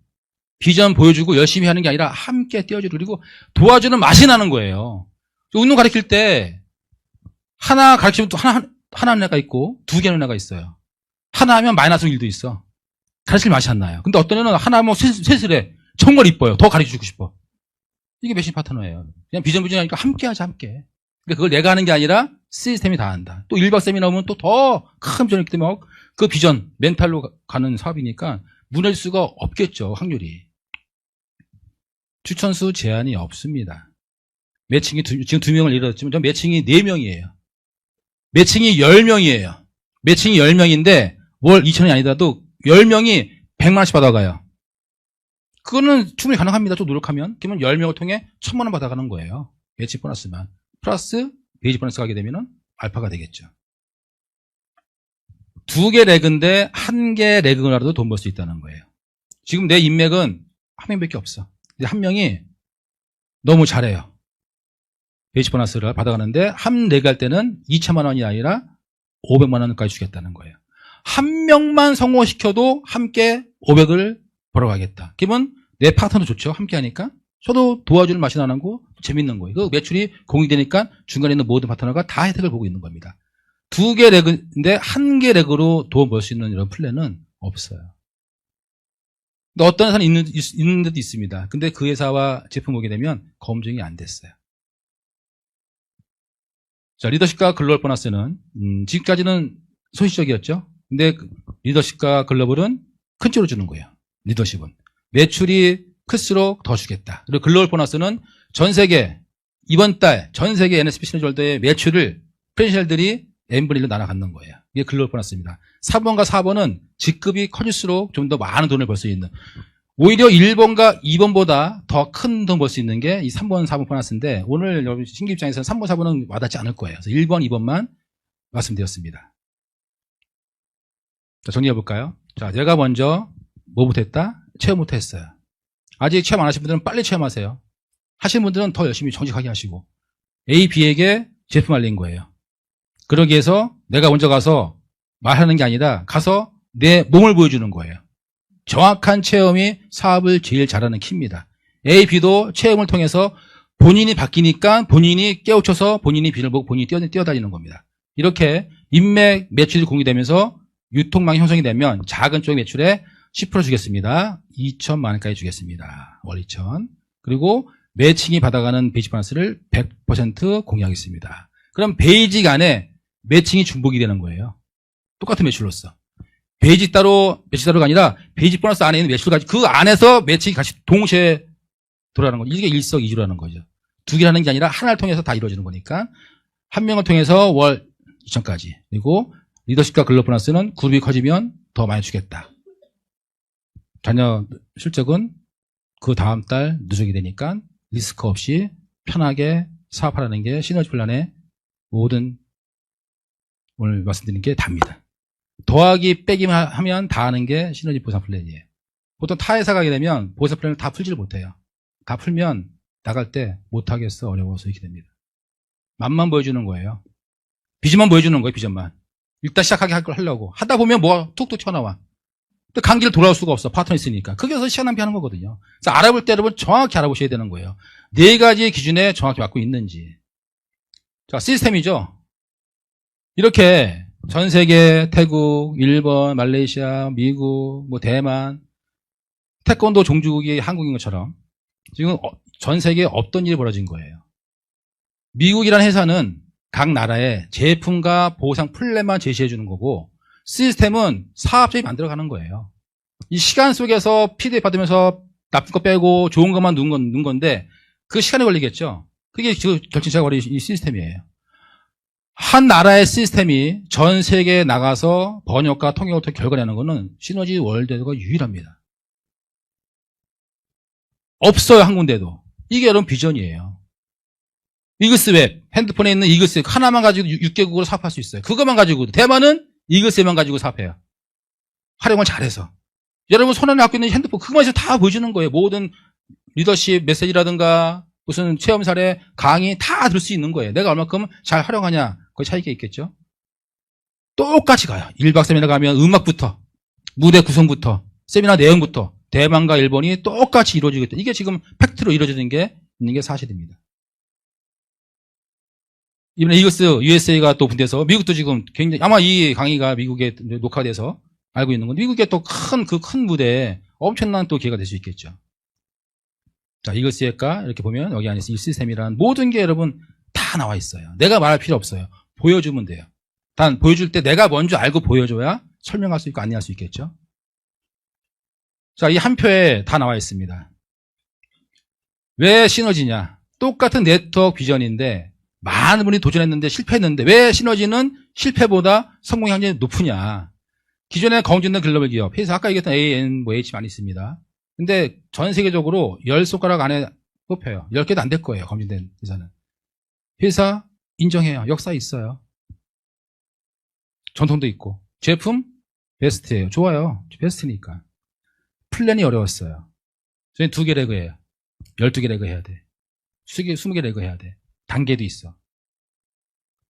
비전 보여주고 열심히 하는 게 아니라 함께 띄워주고 그리고 도와주는 맛이 나는 거예요. 운동 가르칠 때 하나 가르치면 또 하나 하는 애가 있고 두 개 하는 애가 있어요. 하나 하면 마이너스 1도 있어. 가르칠 맛이 안 나요. 근데 어떤 애는 하나 하면 셋을 해. 정말 이뻐요. 더 가르쳐주고 싶어. 이게 매칭 파트너예요. 그냥 비전 하니까 함께 하자, 함께. 그러니까 그걸 내가 하는 게 아니라 시스템이 다 한다. 또 1박 세미나 오면 또 더 큰 비전이 있기 때문에 그 비전, 멘탈로 가는 사업이니까 무너질 수가 없겠죠, 확률이. 추천수 제한이 없습니다. 매칭이 지금 2명을 잃었지만 전 매칭이 4명이에요. 매칭이 10명이에요. 매칭이 10명인데 월 2천원이 아니더라도 10명이 100만 원씩 받아가요. 그거는 충분히 가능합니다. 좀 노력하면. 그러면 10명을 통해 1,000만 원 받아가는 거예요. 매칭 보너스만. 플러스 베이직 보너스 가게 되면 알파가 되겠죠. 2개 레그인데 1개 레그라도 돈 벌 수 있다는 거예요. 지금 내 인맥은 한 명밖에 없어. 근데 한 명이 너무 잘해요. 베이직 보너스를 받아가는데 한 레그 할 때는 2천만 원이 아니라 500만 원까지 주겠다는 거예요. 한 명만 성공시켜도 함께 500을 벌어가겠다. 그러면 내 파트너도 좋죠. 함께 하니까. 저도 도와주는 맛이 나는 거 재밌는 거예요. 그 매출이 공유되니까 중간에 있는 모든 파트너가 다 혜택을 보고 있는 겁니다. 2개 레그인데 1개 레그로 돈 벌 수 있는 이런 플랜은 없어요. 근데 어떤 회사는 있는 데도 있습니다. 근데 그 회사와 제품 오게 되면 검증이 안 됐어요. 자, 리더십과 글로벌 보너스는 지금까지는 소시적이었죠. 근데 리더십과 글로벌은 큰 쪽으로 주는 거예요. 리더십은 매출이 클수록 더 주겠다. 그리고 글로벌 보너스는 전 세계 이번 달 전 세계 NSP 시너지월드의 매출을 프랜차이즈들이 n분의 1로 나눠 갖는 거예요. 이게 글로벌 보너스입니다. 3번과 4번은 직급이 커질수록 좀 더 많은 돈을 벌 수 있는, 오히려 1번과 2번보다 더 큰 돈 벌 수 있는 게 이 3번, 4번 보너스인데 오늘 여러분 신규 입장에서는 3번, 4번은 와닿지 않을 거예요. 그래서 1번, 2번만 말씀드렸습니다. 자, 정리해 볼까요? 자, 제가 먼저 뭐부터 했다? 체험부터 했어요. 아직 체험 안 하신 분들은 빨리 체험하세요. 하시는 분들은 더 열심히 정직하게 하시고 A, B에게 제품 알린 거예요. 그러기 위해서 내가 먼저 가서 말하는 게 아니라 가서 내 몸을 보여주는 거예요. 정확한 체험이 사업을 제일 잘하는 키입니다. A, B도 체험을 통해서 본인이 바뀌니까 본인이 깨우쳐서 본인이 비를 보고 본인이 뛰어다니는 겁니다. 이렇게 인맥 매출이 공유되면서 유통망이 형성이 되면 작은 쪽 매출에 10% 주겠습니다. 2천만 원까지 주겠습니다. 월 2천. 그리고 매칭이 받아가는 베이직 보너스를 100% 공유하겠습니다. 그럼 베이직 안에 매칭이 중복이 되는 거예요. 똑같은 매출로서. 베이직 따로, 매출 따로가 아니라 베이직 보너스 안에 있는 매출까지 그 안에서 매칭이 같이 동시에 돌아가는 거죠. 이게 일석이조라는 거죠. 두 개를 하는 게 아니라 하나를 통해서 다 이루어지는 거니까 한 명을 통해서 월 2천까지. 그리고 리더십과 글로벌 보너스는 그룹이 커지면 더 많이 주겠다. 자녀 실적은 그 다음 달 누적이 되니까 리스크 없이 편하게 사업하라는 게 시너지 플랜의 모든 오늘 말씀드린 게 답니다. 더하기 빼기만 하면 다 하는 게 시너지 보상 플랜이에요. 보통 타 회사 가게 되면 보상 플랜을 다 풀지를 못해요. 다 풀면 나갈 때 못하겠어, 어려워서 이렇게 됩니다. 맛만 보여주는 거예요. 비전만 보여주는 거예요, 비전만. 일단 시작하게 할 걸 하려고. 하다 보면 뭐가 툭툭 튀어나와. 또 강기를 돌아올 수가 없어, 파트너 있으니까. 그게 그래서 시간 낭비하는 거거든요. 그래서 알아볼 때 여러분 정확히 알아보셔야 되는 거예요. 4가지의 기준에 정확히 맞고 있는지. 자, 시스템이죠. 이렇게 전 세계, 태국, 일본, 말레이시아, 미국, 뭐 대만, 태권도 종주국이 한국인 것처럼 지금 전 세계에 없던 일이 벌어진 거예요. 미국이라는 회사는 각 나라의 제품과 보상 플랜만 제시해 주는 거고 시스템은 사업자이 만들어가는 거예요. 이 시간 속에서 PDF 받으면서 나쁜 거 빼고 좋은 것만 넣은 건데 그 시간이 걸리겠죠. 그게 결정체가 바로 이 시스템이에요. 한 나라의 시스템이 전 세계에 나가서 번역과 통역을 통해 결과내는 거는 시너지 월드가 유일합니다. 없어요, 한 군데도. 이게 여러분 비전이에요. 이글스웹, 핸드폰에 있는 이글스웹 하나만 가지고 6개국으로 사업할 수 있어요. 그것만 가지고. 대만은 이글스웹만 가지고 사업해요. 활용을 잘해서. 여러분 손 안에 갖고 있는 핸드폰 그것만 해서 다 보여주는 거예요. 모든 리더십 메시지라든가 무슨 체험 사례, 강의 다 들을 수 있는 거예요. 내가 얼마큼 잘 활용하냐. 거기 차이가 있겠죠. 똑같이 가요. 1박 세미나 가면 음악부터 무대 구성부터 세미나 내용부터 대만과 일본이 똑같이 이루어지겠다. 이게 지금 팩트로 이루어지는 게 있는 게 사실입니다. 이번에 이글스 USA가 또 분대해서 미국도 지금 굉장히 아마 이 강의가 미국에 녹화돼서 알고 있는 건데 미국의 또 큰 무대에 엄청난 또 기회가 될 수 있겠죠. 자, 이글스가 이렇게 보면 여기 안에서 이 시스템이란 모든 게 여러분 다 나와 있어요. 내가 말할 필요 없어요. 보여주면 돼요. 단 보여줄 때 내가 먼저 알고 보여줘야 설명할 수 있고 안내할 수 있겠죠. 자, 이 한 표에 다 나와 있습니다. 왜 시너지냐? 똑같은 네트워크 비전인데 많은 분이 도전했는데 실패했는데 왜 시너지는 실패보다 성공 확률이 높으냐? 기존에 검증된 글로벌 기업, 회사 아까 얘기했던 A, N, 뭐 H 많이 있습니다. 근데 전 세계적으로 10손가락 안에 뽑혀요. 10개도 안 될 거예요, 검증된 회사는. 회사 인정해요. 역사 있어요. 전통도 있고. 제품 베스트예요. 좋아요. 베스트니까. 플랜이 어려웠어요. 저희는 2개 레그예요. 12개 레그 해야 돼. 20개 레그 해야 돼. 단계도 있어.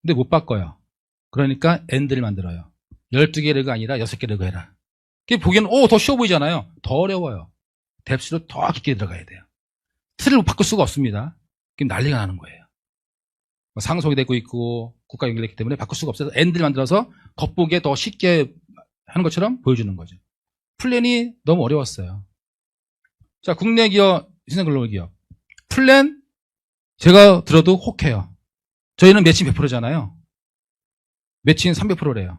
근데 못 바꿔요. 그러니까 엔드를 만들어요. 12개 레그 아니라 6개 레그 해라. 그게 보기에는 더 쉬워 보이잖아요. 더 어려워요. 뎁스로 더 깊게 들어가야 돼요. 틀을 바꿀 수가 없습니다. 그럼 난리가 나는 거예요. 상속이 되고 있고 국가 연결됐기 때문에 바꿀 수가 없어서 엔드를 만들어서 겉보기에 더 쉽게 하는 것처럼 보여주는 거죠. 플랜이 너무 어려웠어요. 자, 국내 기업, 신생 글로벌 기업. 플랜 제가 들어도 혹해요. 저희는 매칭 100%잖아요. 매칭 300%래요.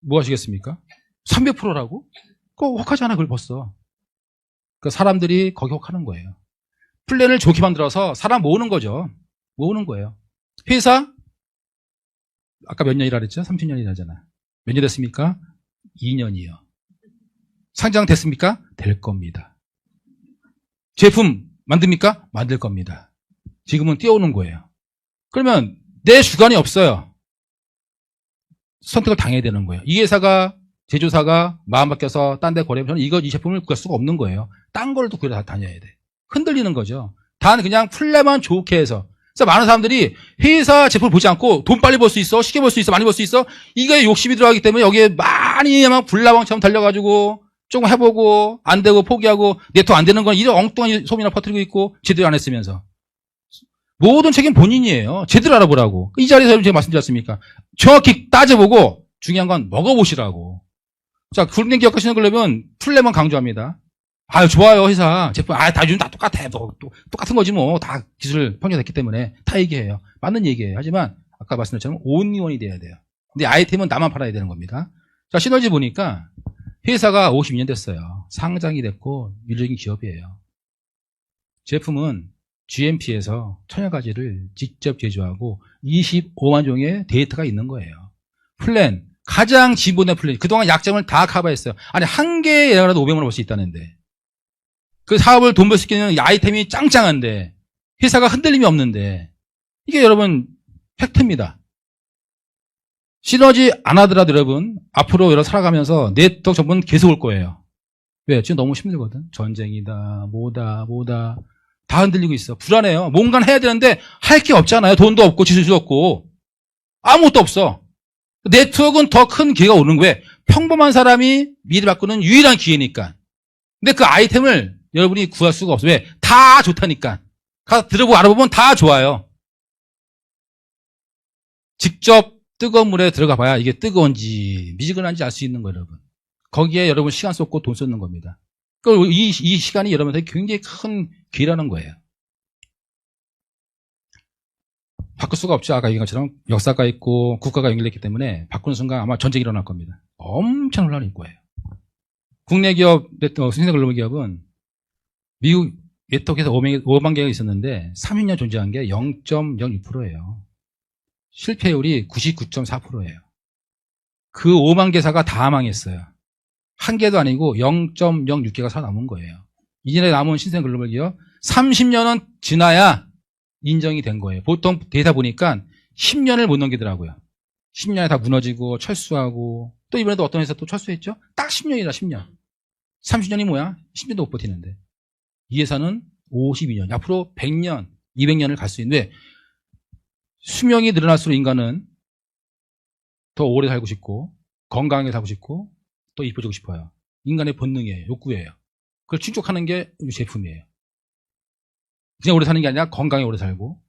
뭐 하시겠습니까? 300%라고? 그거 혹하잖아, 그걸 벌써. 그 사람들이 거기 혹하는 거예요. 플랜을 좋게 만들어서 사람 모으는 거죠. 모으는 거예요. 회사, 아까 몇 년이라 그랬죠? 30년이라잖아. 몇 년 됐습니까? 2년이요. 상장됐습니까? 될 겁니다. 제품 만듭니까? 만들 겁니다. 지금은 뛰어오는 거예요. 그러면 내 주관이 없어요. 선택을 당해야 되는 거예요. 이 회사가 제조사가 마음 바뀌어서 딴 데 거래하면 저는 이 제품을 구할 수가 없는 거예요. 딴 걸 또 구해서 다녀야 돼. 흔들리는 거죠. 단 그냥 플랜만 좋게 해서. 그래서 많은 사람들이 회사 제품을 보지 않고 돈 빨리 벌 수 있어, 쉽게 벌 수 있어, 많이 벌 수 있어. 이게 욕심이 들어가기 때문에 여기에 많이 막 불나방처럼 달려가지고 조금 해보고 안 되고 포기하고 네트워크 안 되는 건 이런 엉뚱한 소문이나 퍼뜨리고 있고 제대로 안 했으면서. 모든 책임 본인이에요. 제대로 알아보라고. 이 자리에서 제가 말씀드렸습니까? 정확히 따져보고 중요한 건 먹어보시라고. 자, 굵은 기업 하시는 거려면 플랜만 강조합니다. 아유, 좋아요, 회사. 제품, 다 요즘 다 똑같아. 똑같은 거지 뭐. 다 기술 평가됐기 때문에 다 얘기해요. 맞는 얘기예요. 하지만 아까 말씀드렸처럼 온리원이 돼야 돼요. 근데 아이템은 나만 팔아야 되는 겁니다. 자, 시너지 보니까 회사가 52년 됐어요. 상장이 됐고 밀적인 기업이에요. 제품은 GMP에서 천여가지를 직접 제조하고 25만 종의 데이터가 있는 거예요. 플랜, 가장 진보된 플랜. 그동안 약점을 다 커버했어요. 아니, 한 개의 예약이라도 500만 원 벌 수 있다는데. 그 사업을 돈 벌 수 있는 아이템이 짱짱한데, 회사가 흔들림이 없는데, 이게 여러분, 팩트입니다. 시너지 안 하더라도 여러분, 앞으로 여러 살아가면서 네트워크 전부는 계속 올 거예요. 왜? 지금 너무 힘들거든. 전쟁이다, 뭐다. 다 흔들리고 있어. 불안해요. 뭔가 해야 되는데, 할 게 없잖아요. 돈도 없고, 지수도 없고. 아무것도 없어. 네트워크는 더 큰 기회가 오는 거예요. 평범한 사람이 미래 바꾸는 유일한 기회니까. 근데 그 아이템을 여러분이 구할 수가 없어요. 왜? 다 좋다니까. 가서 들어보고 알아보면 다 좋아요. 직접 뜨거운 물에 들어가 봐야 이게 뜨거운지 미지근한지 알 수 있는 거예요, 여러분. 거기에 여러분 시간 쏟고 돈 쏟는 겁니다. 이 시간이 여러분한테 굉장히 큰 기회라는 거예요. 바꿀 수가 없죠. 아까 얘기한 것처럼 역사가 있고 국가가 연결됐기 때문에 바꾸는 순간 아마 전쟁이 일어날 겁니다. 엄청 혼란일 거예요. 국내 기업, 신생 글로벌 기업은 미국 네트워크에서 5만 개가 있었는데 30년 존재한 게 0.06%예요. 실패율이 99.4%예요. 그 5만 개사가 다 망했어요. 한 개도 아니고 0.06개가 살아남은 거예요. 이전에 남은 신생 글로벌 기업 30년은 지나야 인정이 된 거예요. 보통 데이터 보니까 10년을 못 넘기더라고요. 10년에 다 무너지고 철수하고 또 이번에도 어떤 회사 또 철수했죠? 딱 10년이라 10년. 30년이 뭐야? 10년도 못 버티는데. 이 회사는 52년. 앞으로 100년, 200년을 갈 수 있는데 수명이 늘어날수록 인간은 더 오래 살고 싶고 건강하게 살고 싶고 또 이뻐지고 싶어요. 인간의 본능이에요. 욕구예요. 그걸 충족하는 게 우리 제품이에요. 그냥 오래 사는 게 아니라 건강에 오래 살고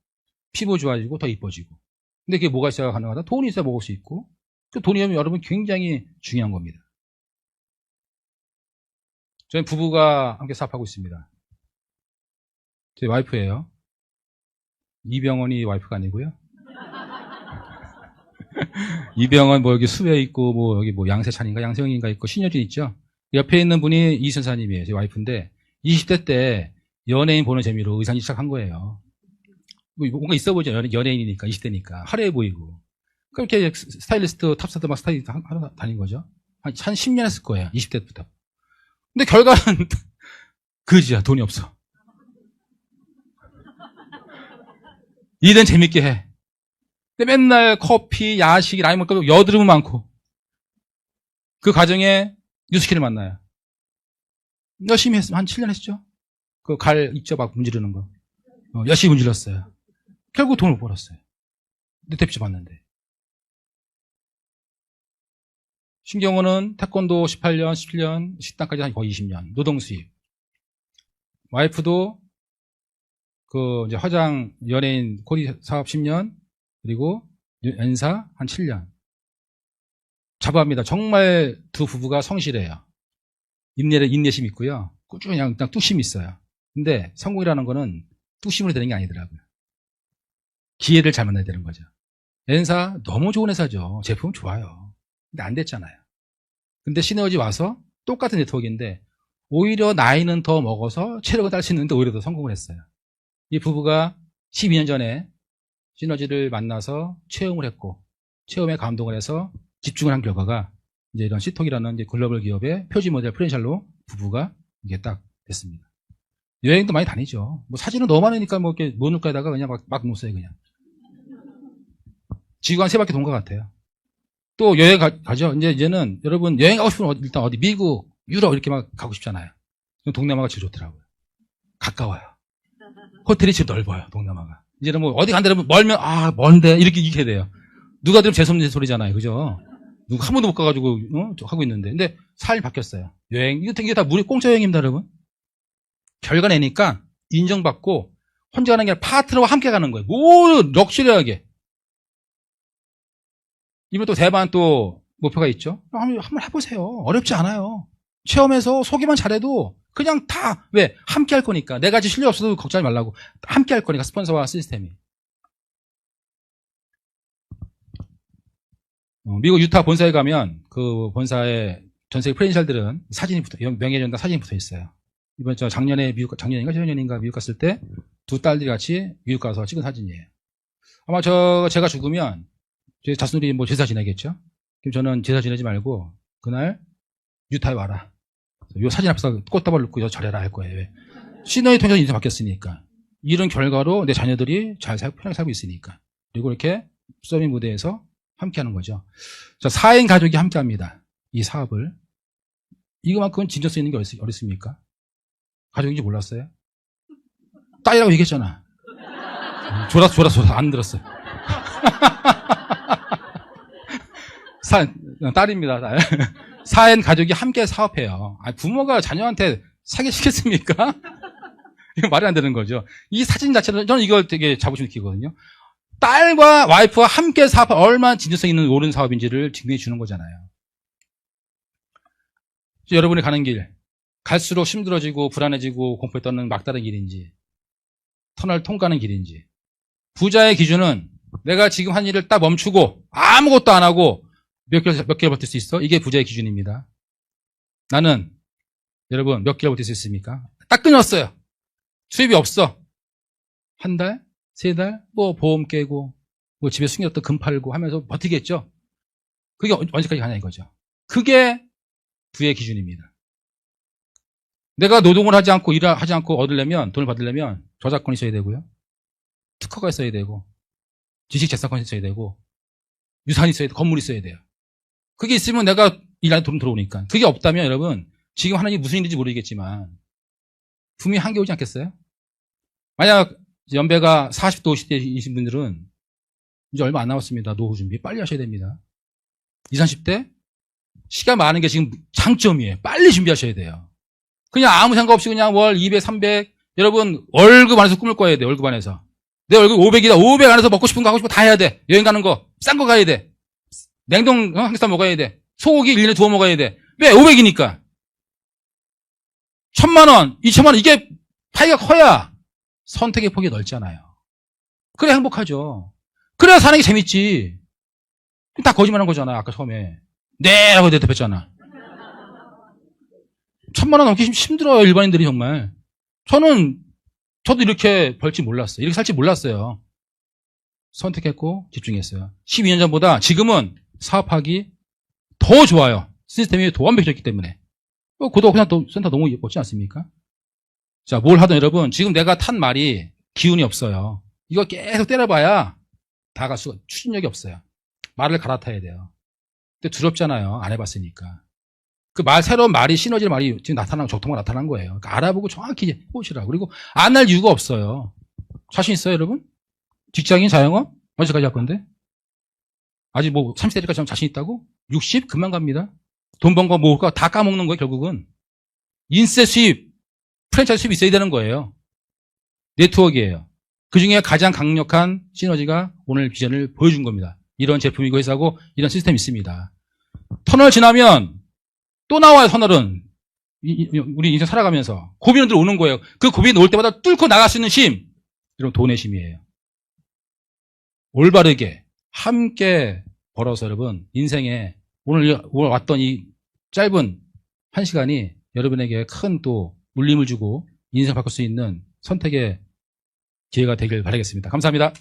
피부 좋아지고 더 이뻐지고. 근데 그게 뭐가 있어야 가능하다? 돈이 있어야 먹을 수 있고 그 돈이 여러분 굉장히 중요한 겁니다. 저희 부부가 함께 사업하고 있습니다. 제 와이프예요. 이병헌이 와이프가 아니고요. 이병헌 뭐 여기 수배 있고 뭐 여기 뭐 양세찬인가 양세형인가 있고 신여진 있죠. 옆에 있는 분이 이선사님이에요. 제 와이프인데 20대 때 연예인 보는 재미로 의상 시작한 거예요. 뭔가 있어 보이죠. 연예인이니까 20대니까 화려해 보이고. 그렇게 스타일리스트 탑스타들 막 스타일리스트 하러 다닌 거죠. 한 10년 했을 거예요. 20대부터. 근데 결과는 그지야. 돈이 없어. 일은 재밌게 해. 근데 맨날 커피, 야식, 라면 먹고 여드름은 많고. 그 과정에 뉴스키를 만나요. 열심히 했으면 한 7년 했죠. 그 갈 있죠. 막 문지르는 거. 열심히 문질렀어요. 결국 돈을 못 벌었어요. 뇌퇴비지 받는데. 신경호는 태권도 18년, 17년, 식당까지 한 거의 20년. 노동 수입. 와이프도 그 이제 화장 연예인 코디 사업 10년, 그리고 연사 한 7년. 자부합니다. 정말 두 부부가 성실해요. 인내심 있고요. 꾸준히 그냥 뚝심이 있어요. 근데 성공이라는 거는 뚝심으로 되는 게 아니더라고요. 기회를 잘 만나야 되는 거죠. 연사 너무 좋은 회사죠. 제품 좋아요. 근데 안 됐잖아요. 근데 시너지 와서 똑같은 네트워크인데 오히려 나이는 더 먹어서 체력을 딸 수 있는데 오히려 더 성공을 했어요. 이 부부가 12년 전에 시너지를 만나서 체험을 했고 체험에 감동을 해서 집중을 한 결과가 이제 이런 시톡이라는 이제 글로벌 기업의 표지 모델 프랜차이즈로 부부가 이게 딱 됐습니다. 여행도 많이 다니죠. 뭐 사진은 너무 많으니까 뭐 이렇게 못 넣을까에다가 그냥 막 놓았어요, 그냥. 지구 한 3바퀴 돈 것 같아요. 또 여행 가죠. 이제는 여러분 여행 가고 싶으면 일단 어디 미국, 유럽 이렇게 막 가고 싶잖아요. 동남아가 제일 좋더라고요. 가까워요. 호텔이 제일 넓어요, 동남아가. 이제는 뭐 어디 간다면 멀면 먼데 이렇게 돼요. 누가 들으면 재수없는 소리잖아요, 그죠? 누가 한 번도 못 가가지고 하고 있는데, 근데 삶이 바뀌었어요. 여행 이게 다 무료 공짜 여행입니다, 여러분. 결과 내니까 인정받고 혼자 가는 게 아니라 파트너와 함께 가는 거예요. 모두 럭셔리하게. 이번 또 대만 또 목표가 있죠. 한번 해보세요. 어렵지 않아요. 체험해서 소개만 잘해도 그냥 다 왜 함께 할 거니까. 내가 아직 실력 없어도 걱정하지 말라고. 함께 할 거니까 스폰서와 시스템이. 미국 유타 본사에 가면 그 본사의 전 세계 프랜차이즈들은 사진이 명예전당 사진이 붙어 있어요. 이번 작년인가 미국 갔을 때 두 딸들이 같이 미국 가서 찍은 사진이에요. 아마 제가 죽으면 제 자손들이 뭐 제사 지내겠죠. 그럼 저는 제사 지내지 말고 그날 유타에 와라. 요 사진 앞에서 꽃다발 놓고 절해라 할 거예요. 왜? 신앙이 통해서 인생 바뀌었으니까. 이런 결과로 내 자녀들이 잘 살고 편하게 살고 있으니까. 그리고 이렇게 서밋 무대에서 함께 하는 거죠. 자, 4인 가족이 함께 합니다. 이 사업을. 이거만큼은 진정성 있는 게 어딨습니까? 가족인지 몰랐어요? 딸이라고 얘기했잖아. 졸았어. 안 들었어요. 딸입니다, 딸. 4인 가족이 함께 사업해요. 부모가 자녀한테 사기시켰습니까? 이거 말이 안 되는 거죠. 이 사진 자체는 저는 이걸 되게 자부심 느끼거든요. 딸과 와이프와 함께 사업, 얼마나 진정성 있는 옳은 사업인지를 증명해 주는 거잖아요. 여러분이 가는 길, 갈수록 힘들어지고 불안해지고 공포에 떠는 막다른 길인지, 터널 통과하는 길인지. 부자의 기준은 내가 지금 한 일을 딱 멈추고 아무것도 안 하고 몇 개월 버틸 수 있어? 이게 부자의 기준입니다. 나는 여러분 몇 개월 버틸 수 있습니까? 딱 끊었어요. 수입이 없어. 한 달? 3달? 뭐 보험 깨고 뭐 집에 숨겼던 금 팔고 하면서 버티겠죠. 그게 언제까지 가냐 이거죠. 그게 부의 기준입니다. 내가 노동을 하지 않고 일을 하지 않고 얻으려면, 돈을 받으려면 저작권이 있어야 되고요. 특허가 있어야 되고, 지식재산권이 있어야 되고, 유산이 있어야 되고, 건물이 있어야 돼요. 그게 있으면 내가 일 안에 돈 들어오니까. 그게 없다면 여러분, 지금 하는 일이 무슨 일인지 모르겠지만, 분명히 한계 오지 않겠어요? 만약 연배가 40대, 50대이신 분들은 이제 얼마 안 남았습니다. 노후 준비. 빨리 하셔야 됩니다. 20, 30대? 시간 많은 게 지금 장점이에요. 빨리 준비하셔야 돼요. 그냥 아무 생각 없이 그냥 월 200, 300, 여러분 월급 안에서 꿈을 꿔야 돼. 월급 안에서. 내 월급 500이다. 500 안에서 먹고 싶은 거 하고 싶은 거 다 해야 돼. 여행 가는 거, 싼 거 가야 돼. 냉동 한끼 먹어야 돼. 소고기 1년에 2번 먹어야 돼. 왜? 500이니까. 1000만 원, 2000만 원 이게 파이가 커야 선택의 폭이 넓잖아요. 그래 행복하죠. 그래야 사는 게 재밌지. 다 거짓말한 거잖아. 아까 처음에. 네 라고 대답했잖아. 1000만 원 넘기 힘들어요. 일반인들이 정말. 저도 이렇게 벌지 몰랐어요. 이렇게 살지 몰랐어요. 선택했고 집중했어요. 12년 전보다 지금은 사업하기 더 좋아요. 시스템이 더 완벽해졌기 때문에. 고도센터 너무 멋지지 않습니까? 자, 뭘 하든 여러분, 지금 내가 탄 말이 기운이 없어요. 이거 계속 때려봐야 다갈 수가, 추진력이 없어요. 말을 갈아타야 돼요. 근데 두렵잖아요. 안 해봤으니까. 그 새로운 말이, 시너지의 말이 지금 적통만 나타난 거예요. 그러니까 알아보고 정확히 해보시라고. 그리고 안 할 이유가 없어요. 자신 있어요, 여러분? 직장인, 자영업? 언제까지 할 건데? 아직 뭐 30대까지 자신 있다고? 60? 금방 갑니다. 돈 번 거 모을까 다 까먹는 거예요, 결국은. 인세 수입, 프랜차이즈 수입이 있어야 되는 거예요. 네트워크예요. 그 중에 가장 강력한 시너지가 오늘 비전을 보여준 겁니다. 이런 제품이고 회사고 이런 시스템이 있습니다. 터널 지나면 또 나와요, 터널은. 우리 인생 살아가면서. 고비는 들어오는 거예요. 그 고비 올 때마다 뚫고 나갈 수 있는 힘. 이런 돈의 힘이에요. 올바르게 함께 벌어서 여러분 인생에 오늘 왔던 이 짧은 1시간이 여러분에게 큰 또 울림을 주고 인생 바꿀 수 있는 선택의 기회가 되길 바라겠습니다. 감사합니다.